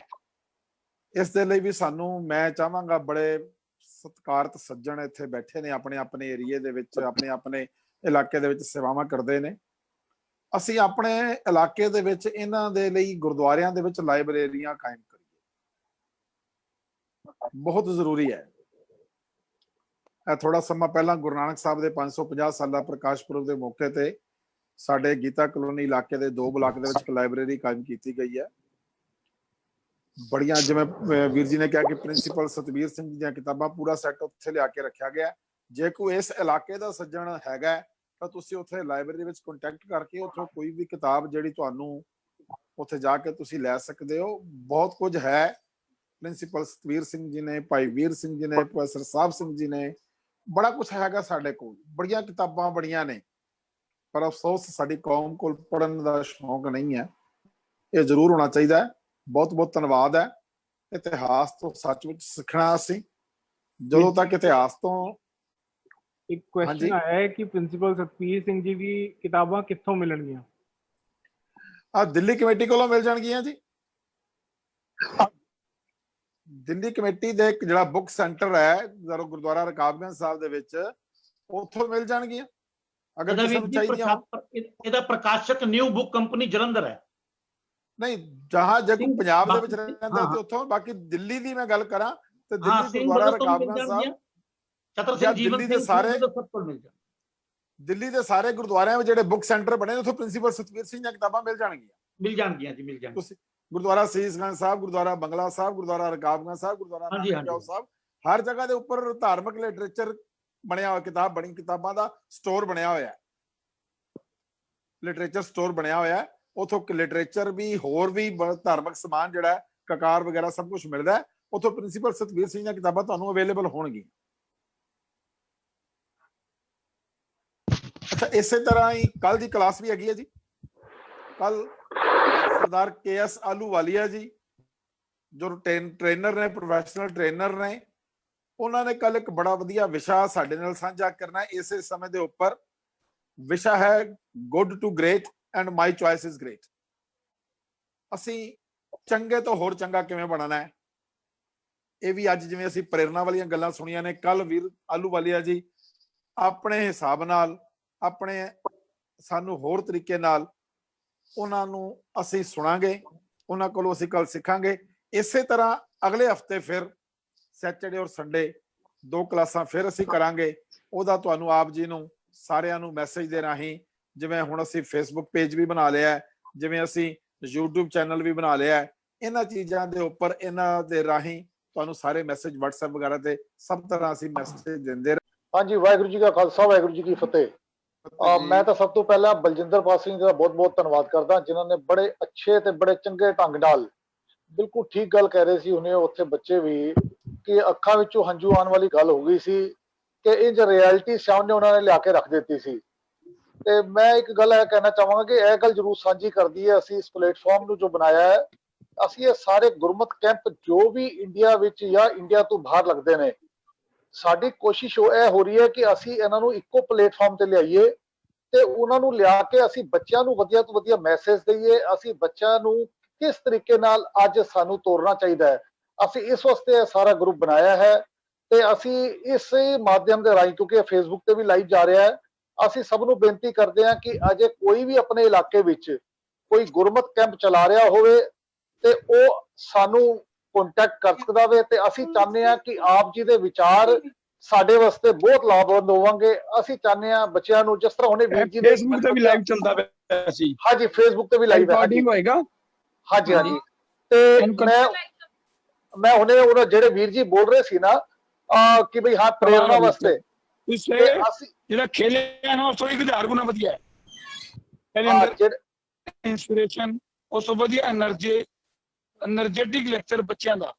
ਇਸ ਦੇ ਲਈ ਵੀ ਸਾਨੂੰ, ਮੈਂ ਚਾਹਾਂਗਾ, ਬੜੇ ਸਤਿਕਾਰਤ ਸੱਜਣ ਇੱਥੇ ਬੈਠੇ ਨੇ, ਆਪਣੇ ਆਪਣੇ ਏਰੀਏ ਦੇ ਵਿੱਚ, ਆਪਣੇ ਆਪਣੇ ਇਲਾਕੇ ਦੇ ਵਿੱਚ ਸੇਵਾਵਾਂ ਕਰਦੇ ਨੇ। ਅਸੀਂ ਆਪਣੇ ਇਲਾਕੇ ਦੇ ਵਿੱਚ ਇਹਨਾਂ ਦੇ ਲਈ ਗੁਰਦੁਆਰਿਆਂ ਦੇ ਵਿੱਚ ਲਾਇਬ੍ਰੇਰੀਆਂ ਕਾਇਮ ਕਰੀਏ, ਬਹੁਤ ਜ਼ਰੂਰੀ ਹੈ। ਥੋੜਾ ਸਮਾਂ ਪਹਿਲਾਂ ਗੁਰੂ ਨਾਨਕ ਸਾਹਿਬ ਦੇ 550 ਸਾਲਾ ਪ੍ਰਕਾਸ਼ ਪੁਰਬ ਦੇ ਮੌਕੇ ਤੇ ਸਾਡੇ ਗੀਤਾ ਕਲੋਨੀ ਇਲਾਕੇ ਦੇ 2 ਬਲਾਕ ਦੇ ਵਿੱਚ ਇੱਕ ਲਾਇਬ੍ਰੇਰੀ ਕਾਇਮ ਕੀਤੀ ਗਈ ਹੈ। ਬੜੀਆਂ, ਜਿਵੇਂ ਵੀਰ ਜੀ ਨੇ ਕਿਹਾ ਕਿ ਪ੍ਰਿੰਸੀਪਲ ਸਤਵੀਰ ਸਿੰਘ ਜੀ ਦੀਆਂ ਕਿਤਾਬਾਂ, ਪੂਰਾ ਸੈੱਟ ਉੱਥੇ ਲਿਆ ਕੇ ਰੱਖਿਆ ਗਿਆ। ਜੇ ਕੋਈ ਇਸ ਇਲਾਕੇ ਦਾ ਸੱਜਣ ਹੈਗਾ ਤਾਂ ਤੁਸੀਂ ਉੱਥੇ ਲਾਇਬ੍ਰੇਰੀ ਵਿੱਚ ਕੰਟੈਕਟ ਕਰਕੇ ਉੱਥੋਂ ਕੋਈ ਵੀ ਕਿਤਾਬ ਜਿਹੜੀ ਤੁਹਾਨੂੰ ਉੱਥੇ ਜਾ ਕੇ ਤੁਸੀਂ ਲੈ ਸਕਦੇ ਹੋ। ਬਹੁਤ ਕੁਝ ਹੈ। ਪ੍ਰਿੰਸੀਪਲ ਸਤਵੀਰ ਸਿੰਘ ਜੀ ਨੇ, ਭਾਈ ਵੀਰ ਸਿੰਘ ਜੀ ਨੇ, ਪ੍ਰੋਫੈਸਰ ਸਾਹਿਬ ਸਿੰਘ ਜੀ ਨੇ, ਬੜਾ ਕੁਝ ਹੈਗਾ ਸਾਡੇ ਕੋਲ। ਬੜੀਆਂ ਕਿਤਾਬਾਂ ਬੜੀਆਂ ਨੇ, ਪਰ ਅਫਸੋਸ ਸਾਡੀ ਕੌਮ ਕੋਲ ਪੜ੍ਹਨ ਦਾ ਸ਼ੌਂਕ ਨਹੀਂ ਹੈ। ਇਹ ਜ਼ਰੂਰ ਹੋਣਾ ਚਾਹੀਦਾ ਹੈ। ਬਹੁਤ ਬਹੁਤ ਧੰਨਵਾਦ ਹੈ। ਇਤਿਹਾਸ ਤੋਂ ਸੱਚਮੁੱਚ ਸਿੱਖਣਾ ਅਸੀਂ, ਜਦੋਂ ਤੱਕ ਇਤਿਹਾਸ ਤੋਂ। ਇੱਕ ਕੁਐਸਚਨ ਆਇਆ ਹੈ ਕਿ ਪ੍ਰਿੰਸੀਪਲ ਸਤਵੀਰ ਸਿੰਘ ਜੀ ਦੀ ਕਿਤਾਬਾਂ ਕਿੱਥੋਂ ਮਿਲਣਗੀਆਂ? ਦਿੱਲੀ ਕਮੇਟੀ ਕੋਲੋਂ ਮਿਲ ਜਾਣਗੀਆਂ ਜੀ। ਦਿੱਲੀ ਕਮੇਟੀ ਦੇ ਇੱਕ ਜਿਹੜਾ ਬੁੱਕ ਸੈਂਟਰ ਹੈ ਗੁਰਦੁਆਰਾ ਰਕਾਬਗੰਜ ਸਾਹਿਬ ਦੇ ਵਿੱਚ, ਉੱਥੋਂ ਮਿਲ ਜਾਣਗੀਆਂ ਅਗਰ ਕਿਸੇ ਨੂੰ ਚਾਹੀਦੀਆਂ। ਇਹਦਾ ਪ੍ਰਕਾਸ਼ਕ ਨਿਊ ਬੁੱਕ ਕੰਪਨੀ ਜਲੰਧਰ ਹੈ। ਨਹੀਂ, ਜਹਾਂ ਜੇ ਕੋਈ ਪੰਜਾਬ ਦੇ ਵਿੱਚ ਰਹਿੰਦਾ ਤੇ ਉੱਥੋਂ, ਬਾਕੀ ਦਿੱਲੀ ਦੀ ਮੈਂ ਗੱਲ ਕਰਾਂ ਤੇ ਦਿੱਲੀ ਗੁਰਦੁਆਰਾ ਰਕਾਬਗੰਜ ਸਾਹਿਬ, ਛਤਰ ਸਿੰਘ ਜੀਵਨ ਦਿੱਲੀ ਦੇ ਸਾਰੇ ਗੁਰਦੁਆਰਿਆਂ ਵਿੱਚ ਜਿਹੜੇ ਬੁੱਕ ਸੈਂਟਰ ਬਣੇ ਉੱਥੋਂ ਪ੍ਰਿੰਸੀਪਲ ਸਤਵੀਰ ਸਿੰਘ ਦੀਆਂ ਕਿਤਾਬਾਂ ਮਿਲ ਜਾਣਗੀਆਂ। ਮਿਲ ਜਾਣਗੀਆਂ ਜੀ, ਮਿਲ ਜਾਣਗੀਆਂ। ਤੁਸੀਂ ਗੁਰਦੁਆਰਾ ਸੀਸਗੰਜ ਸਾਹਿਬ, ਗੁਰਦੁਆਰਾ ਬੰਗਲਾ ਸਾਹਿਬ, ਗੁਰਦੁਆਰਾ ਰਕਾਬਗੰਜ ਸਾਹਿਬ, ਗੁਰਦੁਆਰਾ ਨਾਨਕ ਸਾਹਿਬ, ਹਰ ਜਗ੍ਹਾ ਦੇ ਉੱਪਰ ਧਾਰਮਿਕ ਲਿਟਰੇਚਰ ਬਣਿਆ ਹੋਇਆ, ਕਿਤਾਬਾਂ ਦਾ ਸਟੋਰ ਬਣਿਆ ਹੋਇਆ, ਲਿਟਰੇਚਰ ਸਟੋਰ ਬਣਿਆ ਹੋਇਆ। ਉੱਥੋਂ ਲਿਟਰੇਚਰ ਵੀ, ਹੋਰ ਵੀ ਧਾਰਮਿਕ ਸਮਾਨ ਜਿਹੜਾ ਕਕਾਰ ਵਗੈਰਾ ਸਭ ਕੁਝ ਮਿਲਦਾ ਹੈ। ਉੱਥੋਂ ਪ੍ਰਿੰਸੀਪਲ ਸਤਵੀਰ ਸਿੰਘ ਦੀਆਂ ਕਿਤਾਬਾਂ ਤੁਹਾਨੂੰ ਅਵੇਲੇਬਲ ਹੋਣਗੀਆਂ। ਅੱਛਾ, ਇਸੇ ਤਰ੍ਹਾਂ ਹੀ ਕੱਲ ਦੀ ਕਲਾਸ ਵੀ ਹੈਗੀ ਹੈ ਜੀ। ਕੱਲ ਸਰਦਾਰ KS ਆਲੂਵਾਲੀਆ ਜੀ, ਜੋ ਟ੍ਰੇਨਰ ਨੇ, ਪ੍ਰੋਫੈਸ਼ਨਲ ਟ੍ਰੇਨਰ ਨੇ, ਉਹਨਾਂ ਨੇ ਕੱਲ ਇੱਕ ਬੜਾ ਵਧੀਆ ਵਿਸ਼ਾ ਸਾਡੇ ਨਾਲ ਸਾਂਝਾ ਕਰਨਾ ਇਸੇ ਸਮੇਂ ਦੇ ਉੱਪਰ। ਵਿਸ਼ਾ ਹੈ good to great and my choice is great. ਅਸੀਂ ਚੰਗੇ ਤੋਂ ਹੋਰ ਚੰਗਾ ਕਿਵੇਂ ਬਣਨਾ ਹੈ, ਇਹ ਵੀ ਅੱਜ ਜਿਵੇਂ ਅਸੀਂ ਪ੍ਰੇਰਨਾ ਵਾਲੀਆਂ ਗੱਲਾਂ ਸੁਣੀਆਂ ਨੇ, ਕੱਲ ਵੀਰ ਆਲੂਵਾਲੀਆ ਜੀ ਆਪਣੇ ਹਿਸਾਬ ਨਾਲ, ਆਪਣੇ ਸਾਨੂੰ ਹੋਰ ਤਰੀਕੇ ਨਾਲ ਉਹਨਾਂ ਨੂੰ ਅਸੀਂ ਸੁਣਾਂਗੇ, ਉਹਨਾਂ ਕੋਲੋਂ ਅਸੀਂ ਕੱਲ ਸਿੱਖਾਂਗੇ। ਇਸੇ ਤਰ੍ਹਾਂ ਅਗਲੇ ਹਫਤੇ ਫਿਰ ਸੈਟਰਡੇ ਔਰ ਸੰਡੇ 2 ਕਲਾਸਾਂ ਫਿਰ ਅਸੀਂ ਕਰਾਂਗੇ। ਉਹਦਾ ਤੁਹਾਨੂੰ ਆਪ ਜੀ ਨੂੰ ਸਾਰਿਆਂ ਨੂੰ ਮੈਸੇਜ ਦੇ ਰਾਹੀਂ, ਜਿਵੇਂ ਹੁਣ ਅਸੀਂ ਫੇਸਬੁੱਕ ਪੇਜ ਵੀ ਬਣਾ ਲਿਆ, ਜਿਵੇਂ ਅਸੀਂ YouTube ਚੈਨਲ ਵੀ ਬਣਾ ਲਿਆ, ਇਹਨਾਂ ਚੀਜ਼ਾਂ ਦੇ ਉੱਪਰ, ਇਹਨਾਂ ਦੇ ਰਾਹੀਂ ਤੁਹਾਨੂੰ ਸਾਰੇ ਮੈਸੇਜ WhatsApp ਵਗੈਰਾ ਤੇ ਸਭ ਤਰ੍ਹਾਂ ਅਸੀਂ ਮੈਸੇਜ ਦਿੰਦੇ। ਹਾਂਜੀ, ਵਾਹਿਗੁਰੂ ਜੀ ਕਾ ਖਾਲਸਾ, ਵਾਹਿਗੁਰੂ ਜੀ ਕੀ ਫਤਿਹ। ਮੈਂ ਤਾਂ ਸਭ ਤੋਂ ਪਹਿਲਾਂ ਬਲਜਿੰਦਰ ਸਿੰਘ ਜੀ ਦਾ ਬਹੁਤ ਬਹੁਤ ਧੰਨਵਾਦ ਕਰਦਾ, ਜਿਨ੍ਹਾਂ ਨੇ ਬੜੇ ਅੱਛੇ ਤੇ ਬੜੇ ਚੰਗੇ ਢੰਗ ਨਾਲ, ਬਿਲਕੁਲ ਠੀਕ ਗੱਲ ਕਹਿ ਰਹੇ ਸੀ ਉਹਨੇ ਉੱਥੇ ਬੱਚੇ ਵੀ, ਕਿ ਅੱਖਾਂ ਵਿੱਚੋਂ ਹੰਝੂ ਆਉਣ ਵਾਲੀ ਗੱਲ ਹੋ ਗਈ ਸੀ ਕਿ ਇਹ ਰਿਐਲਿਟੀ ਸਾਹਮਣੇ ਉਹਨਾਂ ਨੇ ਲਿਆ ਕੇ ਰੱਖ ਦਿੱਤੀ ਸੀ। ਤੇ ਮੈਂ ਇੱਕ ਗੱਲ ਇਹ ਕਹਿਣਾ ਚਾਹਾਂਗਾ ਕਿ ਇਹ ਗੱਲ ਜ਼ਰੂਰ ਸਾਂਝੀ ਕਰਦੀ ਹੈ, ਅਸੀਂ ਇਸ ਪਲੇਟਫਾਰਮ ਨੂੰ ਜੋ ਬਣਾਇਆ ਹੈ, ਅਸੀਂ ਇਹ ਸਾਰੇ ਗੁਰਮਤ ਕੈਂਪ ਜੋ ਵੀ ਇੰਡੀਆ ਵਿੱਚ ਜਾਂ ਇੰਡੀਆ ਤੋਂ ਬਾਹਰ ਲੱਗਦੇ ਨੇ, ਸਾਡੀ ਕੋਸ਼ਿਸ਼ ਇਹ ਹੋ ਰਹੀ ਹੈ ਕਿ ਅਸੀਂ ਇਹਨਾਂ ਨੂੰ ਇੱਕੋ ਪਲੇਟਫਾਰਮ ਤੇ ਲਿਆਈਏ ਤੇ ਉਹਨਾਂ ਨੂੰ ਲਿਆ ਕੇ ਅਸੀਂ ਬੱਚਿਆਂ ਨੂੰ ਵਧੀਆ ਤੋਂ ਵਧੀਆ ਮੈਸੇਜ ਦਈਏ। ਅਸੀਂ ਬੱਚਿਆਂ ਨੂੰ ਕਿਸ ਤਰੀਕੇ ਨਾਲ ਅੱਜ ਸਾਨੂੰ ਤੋਰਨਾ ਚਾਹੀਦਾ ਹੈ, ਅਸੀਂ ਇਸ ਵਾਸਤੇ ਇਹ ਸਾਰਾ ਗਰੁੱਪ ਬਣਾਇਆ ਹੈ। ਤੇ ਅਸੀਂ ਇਸ ਮਾਧਿਅਮ ਦੇ ਰਾਹੀਂ, ਕਿਉਂਕਿ ਫੇਸਬੁੱਕ ਤੇ ਵੀ ਲਾਈਵ ਜਾ ਰਿਹਾ ਹੈ, ਅਸੀਂ ਸਭ ਨੂੰ ਬੇਨਤੀ ਕਰਦੇ ਹਾਂ ਕਿ ਅਜੇ ਕੋਈ ਵੀ ਆਪਣੇ ਇਲਾਕੇ ਵਿੱਚ ਕੋਈ ਗੁਰਮਤ ਕੈਂਪ ਚਲਾ ਰਿਹਾ ਹੋਵੇ ਤੇ ਉਹ ਸਾਨੂੰ ਕੰਟੈਕਟ ਕਰ ਸਕਦਾ ਵੇ। ਤੇ ਅਸੀਂ ਚਾਹੁੰਦੇ ਹਾਂ ਕਿ ਆਪ ਜੀ ਦੇ ਵਿਚਾਰ ਸਾਡੇ ਵਾਸਤੇ ਬਹੁਤ ਲਾਭਵੰਦ ਹੋਵਾਂਗੇ। ਅਸੀਂ ਚਾਹੁੰਦੇ ਹਾਂ ਬੱਚਿਆਂ ਨੂੰ, ਜਿਸ ਤਰ੍ਹਾਂ ਉਹਨੇ ਵੀਰ ਜੀ ਦੇ ਫੇਸਬੁੱਕ ਤੇ ਵੀ ਲਾਈਵ ਚੱਲਦਾ ਪਿਆ ਸੀ। ਹਾਂਜੀ, ਫੇਸਬੁੱਕ ਤੇ ਵੀ ਲਾਈਵ ਹੈ। ਰਿਕਾਰਡਿੰਗ ਹੋਏਗਾ। ਹਾਂਜੀ ਹਾਂਜੀ। ਤੇ मैं हुणे ਉਹਨਾਂ ਜਿਹੜੇ ਵੀਰ ਜੀ ਬੋਲ ਰਹੇ ਸੀ ਨਾ ਕਿ ਭਈ ਹਾਂ ਪ੍ਰੇਰਣਾ ਵਾਸਤੇ ਇਸ ਜਿਹੜਾ ਖੇਲਿਆ ਨਾ ਉਸ ਤੋਂ 1000 ਗੁਣਾ ਵਧੀਆ ਹੈ। ਇਹਦੇ ਅੰਦਰ ਇੰਸਪੀਰੇਸ਼ਨ, ਉਸ ਤੋਂ ਵਧੀਆ એનર્ਜੈਟਿਕ ਲੈਕਚਰ ਬੱਚਿਆਂ ਦਾ।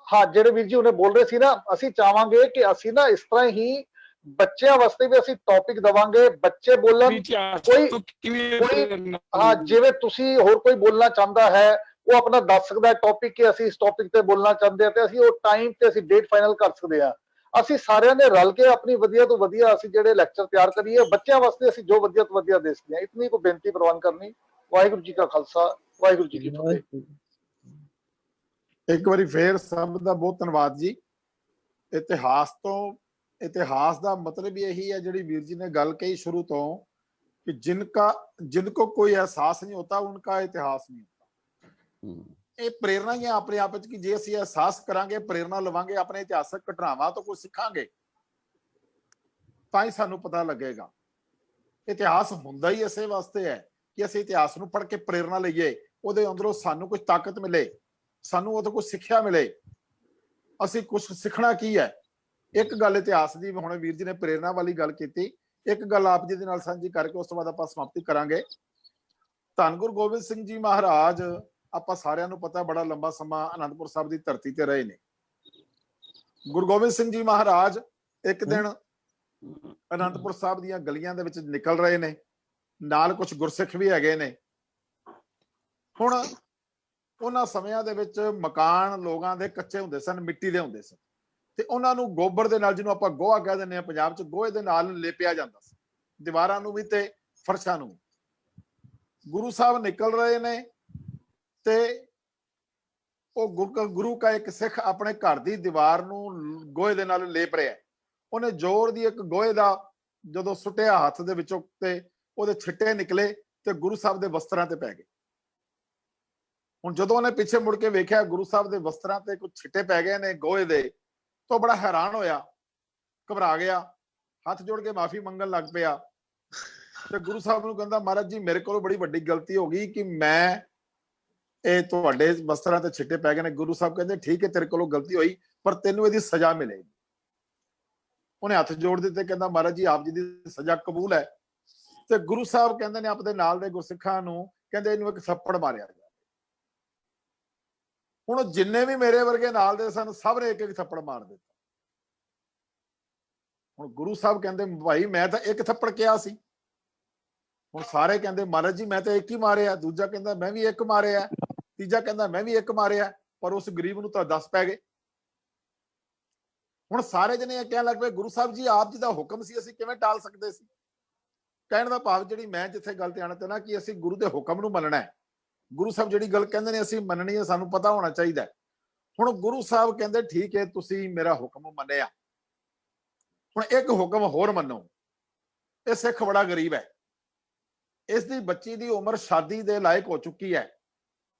ਹਾਂ ਜਿਹੜੇ ਵੀਰ ਜੀ ਉਹਨੇ ਬੋਲ ਰਹੇ ਸੀ ਨਾ, ਅਸੀਂ ਚਾਹਾਂਗੇ ਕਿ ਅਸੀਂ ਨਾ ਇਸ ਤਰ੍ਹਾਂ ਹੀ ਬੱਚਿਆਂ ਵਾਸਤੇ ਵੀ ਅਸੀਂ ਟੌਪਿਕ ਦਵਾਂਗੇ, ਬੱਚੇ ਬੋਲਣ। ਕੋਈ ਹਾਂ ਜਿਵੇਂ ਤੁਸੀਂ ਹੋਰ ਕੋਈ ਬੋਲਣਾ ਚਾਹੁੰਦਾ ਹੈ ਉਹ ਆਪਣਾ ਦੱਸ ਸਕਦਾ ਟੌਪਿਕ ਕਿ ਅਸੀਂ ਇਸ ਟੌਪਿਕ ਤੇ ਬੋਲਣਾ ਚਾਹੁੰਦੇ ਹਾਂ ਤੇ ਅਸੀਂ ਉਹ ਟਾਈਮ ਤੇ ਅਸੀਂ ਡੇਟ ਫਾਈਨਲ ਕਰ ਸਕਦੇ ਹਾਂ। ਅਸੀਂ ਸਾਰਿਆਂ ਨੇ ਰਲ ਕੇ ਆਪਣੀ ਵਧੀਆ ਤੋਂ ਵਧੀਆ ਅਸੀਂ ਜਿਹੜੇ ਲੈਕਚਰ ਤਿਆਰ ਕਰੀਏ ਬੱਚਿਆਂ ਵਾਸਤੇ, ਅਸੀਂ ਜੋ ਵਧੀਆ ਤੋਂ ਵਧੀਆ ਦੇ ਸਕਦੇ ਹਾਂ। ਇਤਨੀ ਕੋ ਬੇਨਤੀ ਪ੍ਰਵਾਨ ਕਰਨੀ। ਵਾਹਿਗੁਰੂ ਜੀ ਕਾ ਖਾਲਸਾ, ਵਾਹਿਗੁਰੂ ਜੀ ਕੀ ਫਤਿਹ। ਇੱਕ ਵਾਰੀ ਫੇਰ ਸਭ ਦਾ ਬਹੁਤ ਧੰਨਵਾਦ ਜੀ। इतिहास ਦਾ ਮਤਲਬ यही है ਜਿਹੜੀ ਵੀਰ जी ने ਗੱਲ ਕਹੀ शुरू ਤੋਂ कि जिनको कोई एहसास नहीं होता उनका इतिहास नहीं होता। ਇਹ ਪ੍ਰੇਰਨਾ ਹੀ ਆਪਣੇ ਆਪ ਵਿੱਚ ਕਿ ਜੇ ਅਸੀਂ ਅਹਿਸਾਸ ਕਰਾਂਗੇ, ਪ੍ਰੇਰਨਾ ਲਵਾਂਗੇ, ਆਪਣੇ ਇਤਿਹਾਸਕ ਘਟਨਾਵਾਂ ਤੋਂ ਕੁਝ ਸਿੱਖਾਂਗੇ ਤਾਂ ਹੀ ਸਾਨੂੰ ਪਤਾ ਲੱਗੇਗਾ। ਇਤਿਹਾਸ ਹੁੰਦਾ ਹੀ ਇਸੇ ਵਾਸਤੇ ਹੈ ਕਿ ਅਸੀਂ ਇਤਿਹਾਸ ਨੂੰ ਪੜ੍ਹ ਕੇ ਪ੍ਰੇਰਨਾ ਲਈਏ, ਉਹਦੇ ਅੰਦਰੋਂ ਸਾਨੂੰ ਕੁਝ ਤਾਕਤ ਮਿਲੇ, ਸਾਨੂੰ ਉਹਦੇ ਕੁਝ ਸਿੱਖਿਆ ਮਿਲੇ, ਅਸੀਂ ਕੁਝ ਸਿੱਖਣਾ ਕੀ ਹੈ। ਇੱਕ ਗੱਲ ਇਤਿਹਾਸ ਦੀ ਹੁਣ ਵੀਰ ਜੀ ਨੇ ਪ੍ਰੇਰਨਾ ਵਾਲੀ ਗੱਲ ਕੀਤੀ, ਇੱਕ ਗੱਲ ਆਪ ਜੀ ਦੇ ਨਾਲ ਸਾਂਝੀ ਕਰਕੇ ਉਸ ਤੋਂ ਬਾਅਦ ਆਪਾਂ ਸਮਾਪਤੀ ਕਰਾਂਗੇ। ਧੰਨ ਗੁਰੂ ਗੋਬਿੰਦ ਸਿੰਘ ਜੀ ਮਹਾਰਾਜ ਆਪਾਂ ਸਾਰਿਆਂ ਨੂੰ ਪਤਾ ਬੜਾ ਲੰਬਾ ਸਮਾਂ ਅਨੰਦਪੁਰ ਸਾਹਿਬ ਦੀ ਧਰਤੀ ਤੇ ਰਹੇ ਨੇ। ਗੁਰੂ ਗੋਬਿੰਦ ਸਿੰਘ ਜੀ ਮਹਾਰਾਜ ਇੱਕ ਦਿਨ ਅਨੰਦਪੁਰ ਸਾਹਿਬ ਦੀਆਂ ਗਲੀਆਂ ਦੇ ਵਿੱਚ ਨਿਕਲ ਰਹੇ ਨੇ, ਨਾਲ ਕੁਝ ਗੁਰਸਿੱਖ ਵੀ ਹੈਗੇ ਨੇ। ਹੁਣ ਉਹਨਾਂ ਸਮਿਆਂ ਦੇ ਵਿੱਚ ਮਕਾਨ ਲੋਕਾਂ ਦੇ ਕੱਚੇ ਹੁੰਦੇ ਸਨ, ਮਿੱਟੀ ਦੇ ਹੁੰਦੇ ਸਨ, ਤੇ ਉਹਨਾਂ ਨੂੰ ਗੋਬਰ ਦੇ ਨਾਲ, ਜਿਹਨੂੰ ਆਪਾਂ ਗੋਹਾ ਕਹਿ ਦਿੰਦੇ ਹਾਂ ਪੰਜਾਬ 'ਚ, ਗੋਹੇ ਦੇ ਨਾਲ ਲੇਪਿਆ ਜਾਂਦਾ ਸੀ, ਦੀਵਾਰਾਂ ਨੂੰ ਵੀ ਤੇ ਫਰਸ਼ਾਂ ਨੂੰ। ਗੁਰੂ ਸਾਹਿਬ ਨਿਕਲ ਰਹੇ ਨੇ ਤੇ ਉਹ ਗੁਰੂ ਕਾ ਇੱਕ ਸਿੱਖ ਆਪਣੇ ਘਰ ਦੀ ਦੀਵਾਰ ਨੂੰ ਗੋਹੇ ਦੇ ਨਾਲ ਲੇਪ ਰਿਹਾ। ਉਹਨੇ ਜ਼ੋਰ ਦੀ ਇੱਕ ਗੋਹੇ ਦਾ ਜਦੋਂ ਸੁੱਟਿਆ ਹੱਥ ਦੇ ਵਿੱਚੋਂ ਤੇ ਉਹਦੇ ਛਿੱਟੇ ਨਿਕਲੇ ਤੇ ਗੁਰੂ ਸਾਹਿਬ ਦੇ ਵਸਤਰਾਂ ਤੇ ਪੈ ਗਏ। ਹੁਣ ਜਦੋਂ ਉਹਨੇ ਪਿੱਛੇ ਮੁੜ ਕੇ ਵੇਖਿਆ ਗੁਰੂ ਸਾਹਿਬ ਦੇ ਵਸਤਰਾਂ ਤੇ ਕੁਝ ਛਿੱਟੇ ਪੈ ਗਏ ਨੇ ਗੋਹੇ ਦੇ, ਤਾਂ ਬੜਾ ਹੈਰਾਨ ਹੋਇਆ, ਘਬਰਾ ਗਿਆ, ਹੱਥ ਜੋੜ ਕੇ ਮਾਫੀ ਮੰਗਣ ਲੱਗ ਪਿਆ ਤੇ ਗੁਰੂ ਸਾਹਿਬ ਨੂੰ ਕਹਿੰਦਾ, ਮਹਾਰਾਜ ਜੀ ਮੇਰੇ ਕੋਲੋਂ ਬੜੀ ਵੱਡੀ ਗਲਤੀ ਹੋ ਗਈ ਕਿ ਮੈਂ ਇਹ ਤੁਹਾਡੇ ਵਸਤਰਾਂ ਤੇ ਛਿੱਟੇ ਪੈ ਗਏ ਨੇ। ਗੁਰੂ ਸਾਹਿਬ ਕਹਿੰਦੇ ਠੀਕ ਹੈ, ਤੇਰੇ ਕੋਲੋਂ ਗਲਤੀ ਹੋਈ ਪਰ ਤੈਨੂੰ ਇਹਦੀ ਸਜ਼ਾ ਮਿਲੇਗੀ। ਉਹਨੇ ਹੱਥ ਜੋੜ ਦਿੱਤੇ, ਕਹਿੰਦਾ ਮਹਾਰਾਜ ਜੀ ਆਪ ਜੀ ਦੀ ਸਜ਼ਾ ਕਬੂਲ ਹੈ। ਤੇ ਗੁਰੂ ਸਾਹਿਬ ਕਹਿੰਦੇ ਨੇ ਆਪਣੇ ਨਾਲ ਦੇ ਗੁਰਸਿੱਖਾਂ ਨੂੰ, ਕਹਿੰਦੇ ਇਹਨੂੰ ਇੱਕ ਥੱਪੜ ਮਾਰਿਆ ਜਾਵੇ। ਹੁਣ ਜਿੰਨੇ ਵੀ ਮੇਰੇ ਵਰਗੇ ਨਾਲ ਦੇ ਸਨ ਸਭ ਨੇ ਇੱਕ ਇੱਕ ਥੱਪੜ ਮਾਰ ਦਿੱਤਾ। ਹੁਣ ਗੁਰੂ ਸਾਹਿਬ ਕਹਿੰਦੇ ਭਾਈ ਮੈਂ ਤਾਂ ਇੱਕ ਥੱਪੜ ਕਿਹਾ ਸੀ। ਹੁਣ ਸਾਰੇ ਕਹਿੰਦੇ ਮਹਾਰਾਜ ਜੀ ਮੈਂ ਤਾਂ ਇੱਕ ਹੀ ਮਾਰਿਆ, ਦੂਜਾ ਕਹਿੰਦਾ ਮੈਂ ਵੀ ਇੱਕ ਮਾਰਿਆ, ਤੀਜਾ ਕਹਿੰਦਾ ਮੈਂ ਵੀ ਇੱਕ ਮਾਰਿਆ, ਪਰ ਉਸ ਗਰੀਬ ਨੂੰ ਤਾਂ 10 ਪੈ ਗਏ। ਹੁਣ ਸਾਰੇ ਜਣੇ ਇਹ ਕਹਿਣ ਲੱਗ ਪਏ ਗੁਰੂ ਸਾਹਿਬ ਜੀ ਆਪ ਜੀ ਦਾ ਹੁਕਮ ਸੀ, ਅਸੀਂ ਕਿਵੇਂ ਟਾਲ ਸਕਦੇ ਸੀ। ਕਹਿਣ ਦਾ ਭਾਵ ਜਿਹੜੀ ਮੈਂ ਜਿੱਥੇ ਗੱਲ ਤੇ ਆਣਾ ਚਾਹੁੰਦਾ ਕਿ ਅਸੀਂ ਗੁਰੂ ਦੇ ਹੁਕਮ ਨੂੰ ਮੰਨਣਾ ਹੈ। ਗੁਰੂ ਸਾਹਿਬ ਜਿਹੜੀ ਗੱਲ ਕਹਿੰਦੇ ਨੇ ਅਸੀਂ ਮੰਨਣੀ ਹੈ, ਸਾਨੂੰ ਪਤਾ ਹੋਣਾ ਚਾਹੀਦਾ। ਹੁਣ ਗੁਰੂ ਸਾਹਿਬ ਕਹਿੰਦੇ ਠੀਕ ਹੈ ਤੁਸੀਂ ਮੇਰਾ ਹੁਕਮ ਮੰਨਿਆ, ਹੁਣ ਇੱਕ ਹੁਕਮ ਹੋਰ ਮੰਨੋ। ਇਹ ਸਿੱਖ ਬੜਾ ਗਰੀਬ ਹੈ, ਇਸ ਦੀ ਬੱਚੀ ਦੀ ਉਮਰ ਸ਼ਾਦੀ ਦੇ ਲਾਇਕ ਹੋ ਚੁੱਕੀ ਹੈ।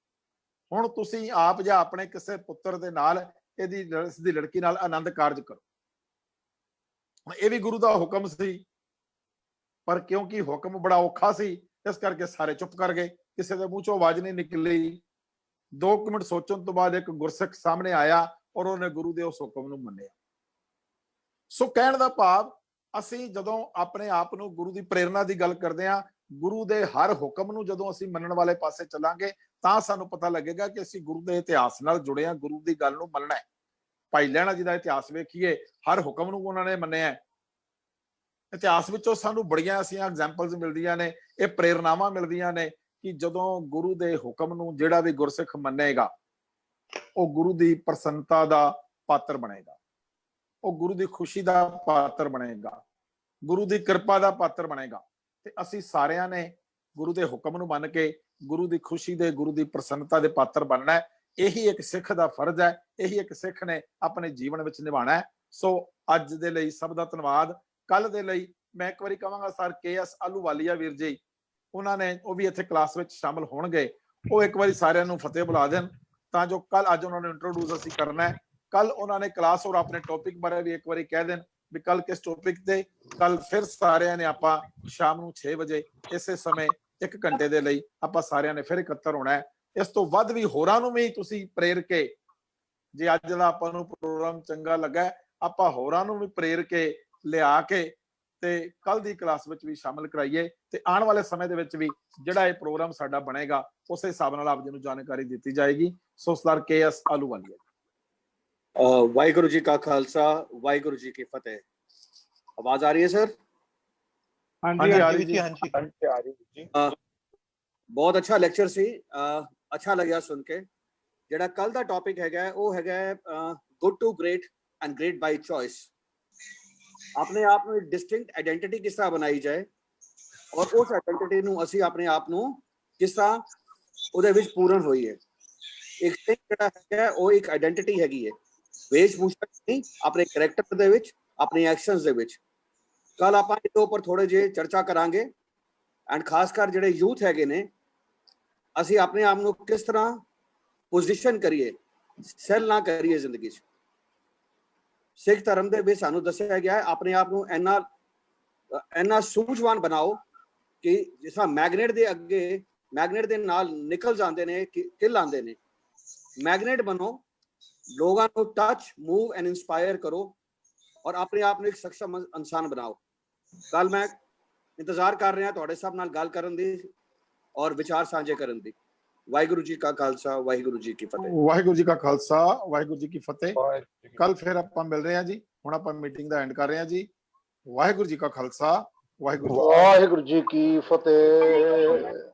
ਹੁਣ ਤੁਸੀਂ ਆਪ ਜਾਂ ਆਪਣੇ ਕਿਸੇ ਪੁੱਤਰ ਦੇ ਨਾਲ ਇਸ ਦੀ ਲੜਕੀ ਨਾਲ ਆਨੰਦ ਕਾਰਜ ਕਰੋ। ਇਹ ਵੀ ਗੁਰੂ ਦਾ ਹੁਕਮ ਸੀ, ਪਰ ਕਿਉਂਕਿ ਹੁਕਮ ਬੜਾ ਔਖਾ ਸੀ ਇਸ ਕਰਕੇ ਸਾਰੇ ਚੁੱਪ ਕਰ ਗਏ, ਕਿਸੇ ਦੇ ਮੂੰਹ ਚੋਂ ਆਵਾਜ਼ ਨਹੀਂ ਨਿਕਲੀ। 2 ਮਿੰਟ ਸੋਚਣ ਤੋਂ ਬਾਅਦ ਇੱਕ ਗੁਰਸਿੱਖ ਸਾਹਮਣੇ ਆਇਆ ਔਰ ਉਹਨੇ ਗੁਰੂ ਦੇ ਉਸ ਹੁਕਮ ਨੂੰ ਮੰਨਿਆ। ਸੋ ਕਹਿਣ ਦਾ ਭਾਵ ਅਸੀਂ ਜਦੋਂ ਆਪਣੇ ਆਪ ਨੂੰ ਗੁਰੂ ਦੀ ਪ੍ਰੇਰਨਾ ਦੀ ਗੱਲ ਕਰਦੇ ਹਾਂ, ਗੁਰੂ ਦੇ ਹਰ ਹੁਕਮ ਨੂੰ ਜਦੋਂ ਅਸੀਂ ਮੰਨਣ ਵਾਲੇ ਪਾਸੇ ਚੱਲਾਂਗੇ ਤਾਂ ਸਾਨੂੰ ਪਤਾ ਲੱਗੇਗਾ ਕਿ ਅਸੀਂ ਗੁਰੂ ਦੇ ਇਤਿਹਾਸ ਨਾਲ ਜੁੜੇ ਹਾਂ, ਗੁਰੂ ਦੀ ਗੱਲ ਨੂੰ ਮੰਨਣਾ ਹੈ। ਭਾਈ ਲਹਿਣਾ ਜੀ ਦਾ ਇਤਿਹਾਸ ਵੇਖੀਏ, ਹਰ ਹੁਕਮ ਨੂੰ ਉਹਨਾਂ ਨੇ ਮੰਨਿਆ। ਇਤਿਹਾਸ ਵਿੱਚੋਂ ਸਾਨੂੰ ਬੜੀਆਂ ਐਸੀਆਂ ਐਗਜ਼ਾਮਪਲਸ ਮਿਲਦੀਆਂ ਨੇ, ਇਹ ਪ੍ਰੇਰਨਾਵਾਂ ਮਿਲਦੀਆਂ ਨੇ ਕਿ ਜਦੋਂ ਗੁਰੂ ਦੇ ਹੁਕਮ ਨੂੰ ਜਿਹੜਾ ਵੀ ਗੁਰਸਿੱਖ ਮੰਨੇਗਾ ਉਹ ਗੁਰੂ ਦੀ ਪ੍ਰਸੰਨਤਾ ਦਾ ਪਾਤਰ ਬਣੇਗਾ, ਉਹ ਗੁਰੂ ਦੀ ਖੁਸ਼ੀ ਦਾ ਪਾਤਰ ਬਣੇਗਾ, ਗੁਰੂ ਦੀ ਕਿਰਪਾ ਦਾ ਪਾਤਰ ਬਣੇਗਾ। ਤੇ ਅਸੀਂ ਸਾਰਿਆਂ ਨੇ ਗੁਰੂ ਦੇ ਹੁਕਮ ਨੂੰ ਮੰਨ ਕੇ ਗੁਰੂ ਦੀ ਖੁਸ਼ੀ ਦੇ, ਗੁਰੂ ਦੀ ਪ੍ਰਸੰਨਤਾ ਦੇ ਪਾਤਰ ਬਣਨਾ ਹੈ। ਇਹੀ ਇੱਕ ਸਿੱਖ ਦਾ ਫਰਜ਼ ਹੈ, ਇਹੀ ਇੱਕ ਸਿੱਖ ਨੇ ਆਪਣੇ ਜੀਵਨ ਵਿੱਚ ਨਿਭਾਉਣਾ ਹੈ। ਸੋ ਅੱਜ ਦੇ ਲਈ ਸਭ ਦਾ ਧੰਨਵਾਦ। ਕੱਲ ਦੇ ਲਈ ਮੈਂ ਇੱਕ ਵਾਰੀ ਕਹਾਂਗਾ ਸਰ KS ਆਲੂਵਾਲੀਆ ਵੀਰ ਜੀ, ਉਹਨਾਂ ਨੇ ਉਹ ਵੀ ਇੱਥੇ ਕਲਾਸ ਵਿੱਚ ਸ਼ਾਮਲ ਹੋਣਗੇ, ਉਹ ਇੱਕ ਵਾਰੀ ਸਾਰਿਆਂ ਨੂੰ ਫਤਿਹ ਬੁਲਾ ਦੇਣ ਤਾਂ ਜੋ ਕੱਲ ਅੱਜ ਉਹਨਾਂ ਨੂੰ ਇੰਟਰੋਡਿਊਸ ਅਸੀਂ ਕਰਨਾ ਹੈ। ਕੱਲ ਉਹਨਾਂ ਨੇ ਕਲਾਸ ਔਰ ਆਪਣੇ ਟੌਪਿਕ ਬਾਰੇ ਵੀ ਇੱਕ ਵਾਰੀ ਕਹਿ ਦੇਣ ਵੀ ਕੱਲ ਕਿਸ ਟੌਪਿਕ ਤੇ। ਕੱਲ ਫਿਰ ਸਾਰਿਆਂ ਨੇ ਆਪਾਂ ਸ਼ਾਮ ਨੂੰ 6 ਵਜੇ ਇਸੇ ਸਮੇਂ 1 ਘੰਟੇ ਦੇ ਲਈ ਆਪਾਂ ਸਾਰਿਆਂ ਨੇ ਫਿਰ ਇਕੱਤਰ ਹੋਣਾ ਹੈ ਇਸ ਤੋਂ ਵੱਧ ਵੀ ਹੋਰਾਂ ਨੂੰ ਵੀ ਤੁਸੀਂ ਪ੍ਰੇਰ ਕੇ, ਜੇ ਅੱਜ ਦਾ ਆਪਾਂ ਨੂੰ ਪ੍ਰੋਗਰਾਮ ਚੰਗਾ ਲੱਗਾ, ਆਪਾਂ ਹੋਰਾਂ ਨੂੰ ਵੀ ਪ੍ਰੇਰ ਕੇ ਲਿਆ ਕੇ ਤੇ ਕੱਲ ਦੀ ਕਲਾਸ ਵਿੱਚ ਵੀ ਸ਼ਾਮਲ ਕਰਾਈਏ ਤੇ ਆਉਣ ਵਾਲੇ ਸਮੇਂ ਦੇ ਵਿੱਚ ਵੀ ਜਿਹੜਾ ਇਹ ਪ੍ਰੋਗਰਾਮ ਸਾਡਾ ਬਣੇਗਾ ਉਸੇ ਹਿਸਾਬ ਨਾਲ ਆਪ ਜੀ ਨੂੰ ਜਾਣਕਾਰੀ ਦਿੱਤੀ ਜਾਏਗੀ। ਸੋ ਸਰਦਾਰ KS ਆਹਲੂਵਾਲੀਆ। वाहिगुरु जी का खालसा, वाहिगुरु जी की फतेह। आवाज आ रही है सर? हाँ हाँ जी, जी आ हाँ रही जी जी। हाँ जी हाँ जी आ रही जी। बहुत अच्छा ਲੈਕਚਰ ਸੀ, अच्छा लगा सुन के। ਜਿਹੜਾ ਕੱਲ ਦਾ ਟੌਪਿਕ ਹੈਗਾ ਉਹ ਹੈਗਾ good to great and great by choice. ਆਪਣੇ ਆਪ ਨੂੰ ਡਿਸਟਿੰਕਟ ਆਇਡੈਂਟੀਟੀ ਕਿਸ ਤਰ੍ਹਾਂ ਬਣਾਈ ਜਾਏ ਔਰ ਉਸ ਆਇਡੈਂਟੀਟੀ ਨੂੰ ਅਸੀਂ ਆਪਣੇ ਆਪ ਨੂੰ ਕਿਸ ਤਰ੍ਹਾਂ ਉਹਦੇ ਵਿੱਚ ਪੂਰਨ ਹੋਈਏ। ਇੱਕ ਜਿਹੜਾ ਹੈਗਾ ਉਹ ਇੱਕ ਆਇਡੈਂਟੀਟੀ ਹੈਗੀ ਹੈ, ਵੇਸ਼ ਭੂਸ਼ਾ ਨਹੀਂ, ਆਪਣੇ ਕਰੈਕਟਰ ਦੇ ਵਿੱਚ, ਆਪਣੇ ਐਕਸ਼ਨਸ ਦੇ ਵਿੱਚ। ਕੱਲ ਆਪਾਂ ਇਹਦੇ ਉੱਪਰ ਥੋੜੇ ਜਿਹੇ ਚਰਚਾ ਕਰਾਂਗੇ ਐਂਡ ਖਾਸ ਕਰ ਜਿਹੜੇ ਯੂਥ ਹੈਗੇ ਨੇ, ਅਸੀਂ ਆਪਣੇ ਆਪ ਨੂੰ ਕਿਸ ਤਰ੍ਹਾਂ ਪੋਜੀਸ਼ਨ ਕਰੀਏ, ਸੈਲ ਨਾ ਕਰੀਏ ਜ਼ਿੰਦਗੀ 'ਚ। ਸਿੱਖ ਧਰਮ ਦੇ ਵਿੱਚ ਸਾਨੂੰ ਦੱਸਿਆ ਗਿਆ ਹੈ ਆਪਣੇ ਆਪ ਨੂੰ ਇੰਨਾ ਸੂਝਵਾਨ ਬਣਾਓ ਕਿ ਜਿਸ ਤਰ੍ਹਾਂ ਮੈਗਨੇਟ ਦੇ ਅੱਗੇ, ਮੈਗਨੇਟ ਦੇ ਨਾਲ ਨਿਕਲ ਜਾਂਦੇ ਨੇ, ਕਿੱਲ ਆਉਂਦੇ ਨੇ। ਮੈਗਨੇਟ ਬਣੋ, ਲੋਕਾਂ ਨੂੰ ਟੱਚ, ਮੂਵ ਐਂਡ ਇੰਸਪਾਇਰ ਕਰੋ ਔਰ ਆਪਣੇ ਆਪ ਨੂੰ ਇੱਕ ਸક્ષਮ ਇਨਸਾਨ ਬਣਾਓ। ਕੱਲ ਮੈਂ ਇੰਤਜ਼ਾਰ ਕਰ ਰਿਹਾ ਤੁਹਾਡੇ ਸਭ ਨਾਲ ਗੱਲ ਕਰਨ ਦੀ ਔਰ ਵਿਚਾਰ ਸਾਂਝੇ ਕਰਨ ਦੀ। ਵਾਹਿਗੁਰੂ ਜੀ ਕਾ ਖਾਲਸਾ, ਵਾਹਿਗੁਰੂ ਜੀ ਕੀ ਫਤਿਹ। ਵਾਹਿਗੁਰੂ ਜੀ ਕਾ ਖਾਲਸਾ, ਵਾਹਿਗੁਰੂ ਜੀ ਕੀ ਫਤਿਹ। ਕੱਲ ਫਿਰ ਆਪਾਂ ਮਿਲ ਰਹੇ ਹਾਂ ਜੀ। ਹੁਣ ਆਪਾਂ ਮੀਟਿੰਗ ਦਾ ਐਂਡ ਕਰ ਰਹੇ ਹਾਂ ਜੀ। ਵਾਹਿਗੁਰੂ ਜੀ ਕਾ ਖਾਲਸਾ, ਵਾਹਿਗੁਰੂ ਜੀ ਕੀ ਫਤਿਹ।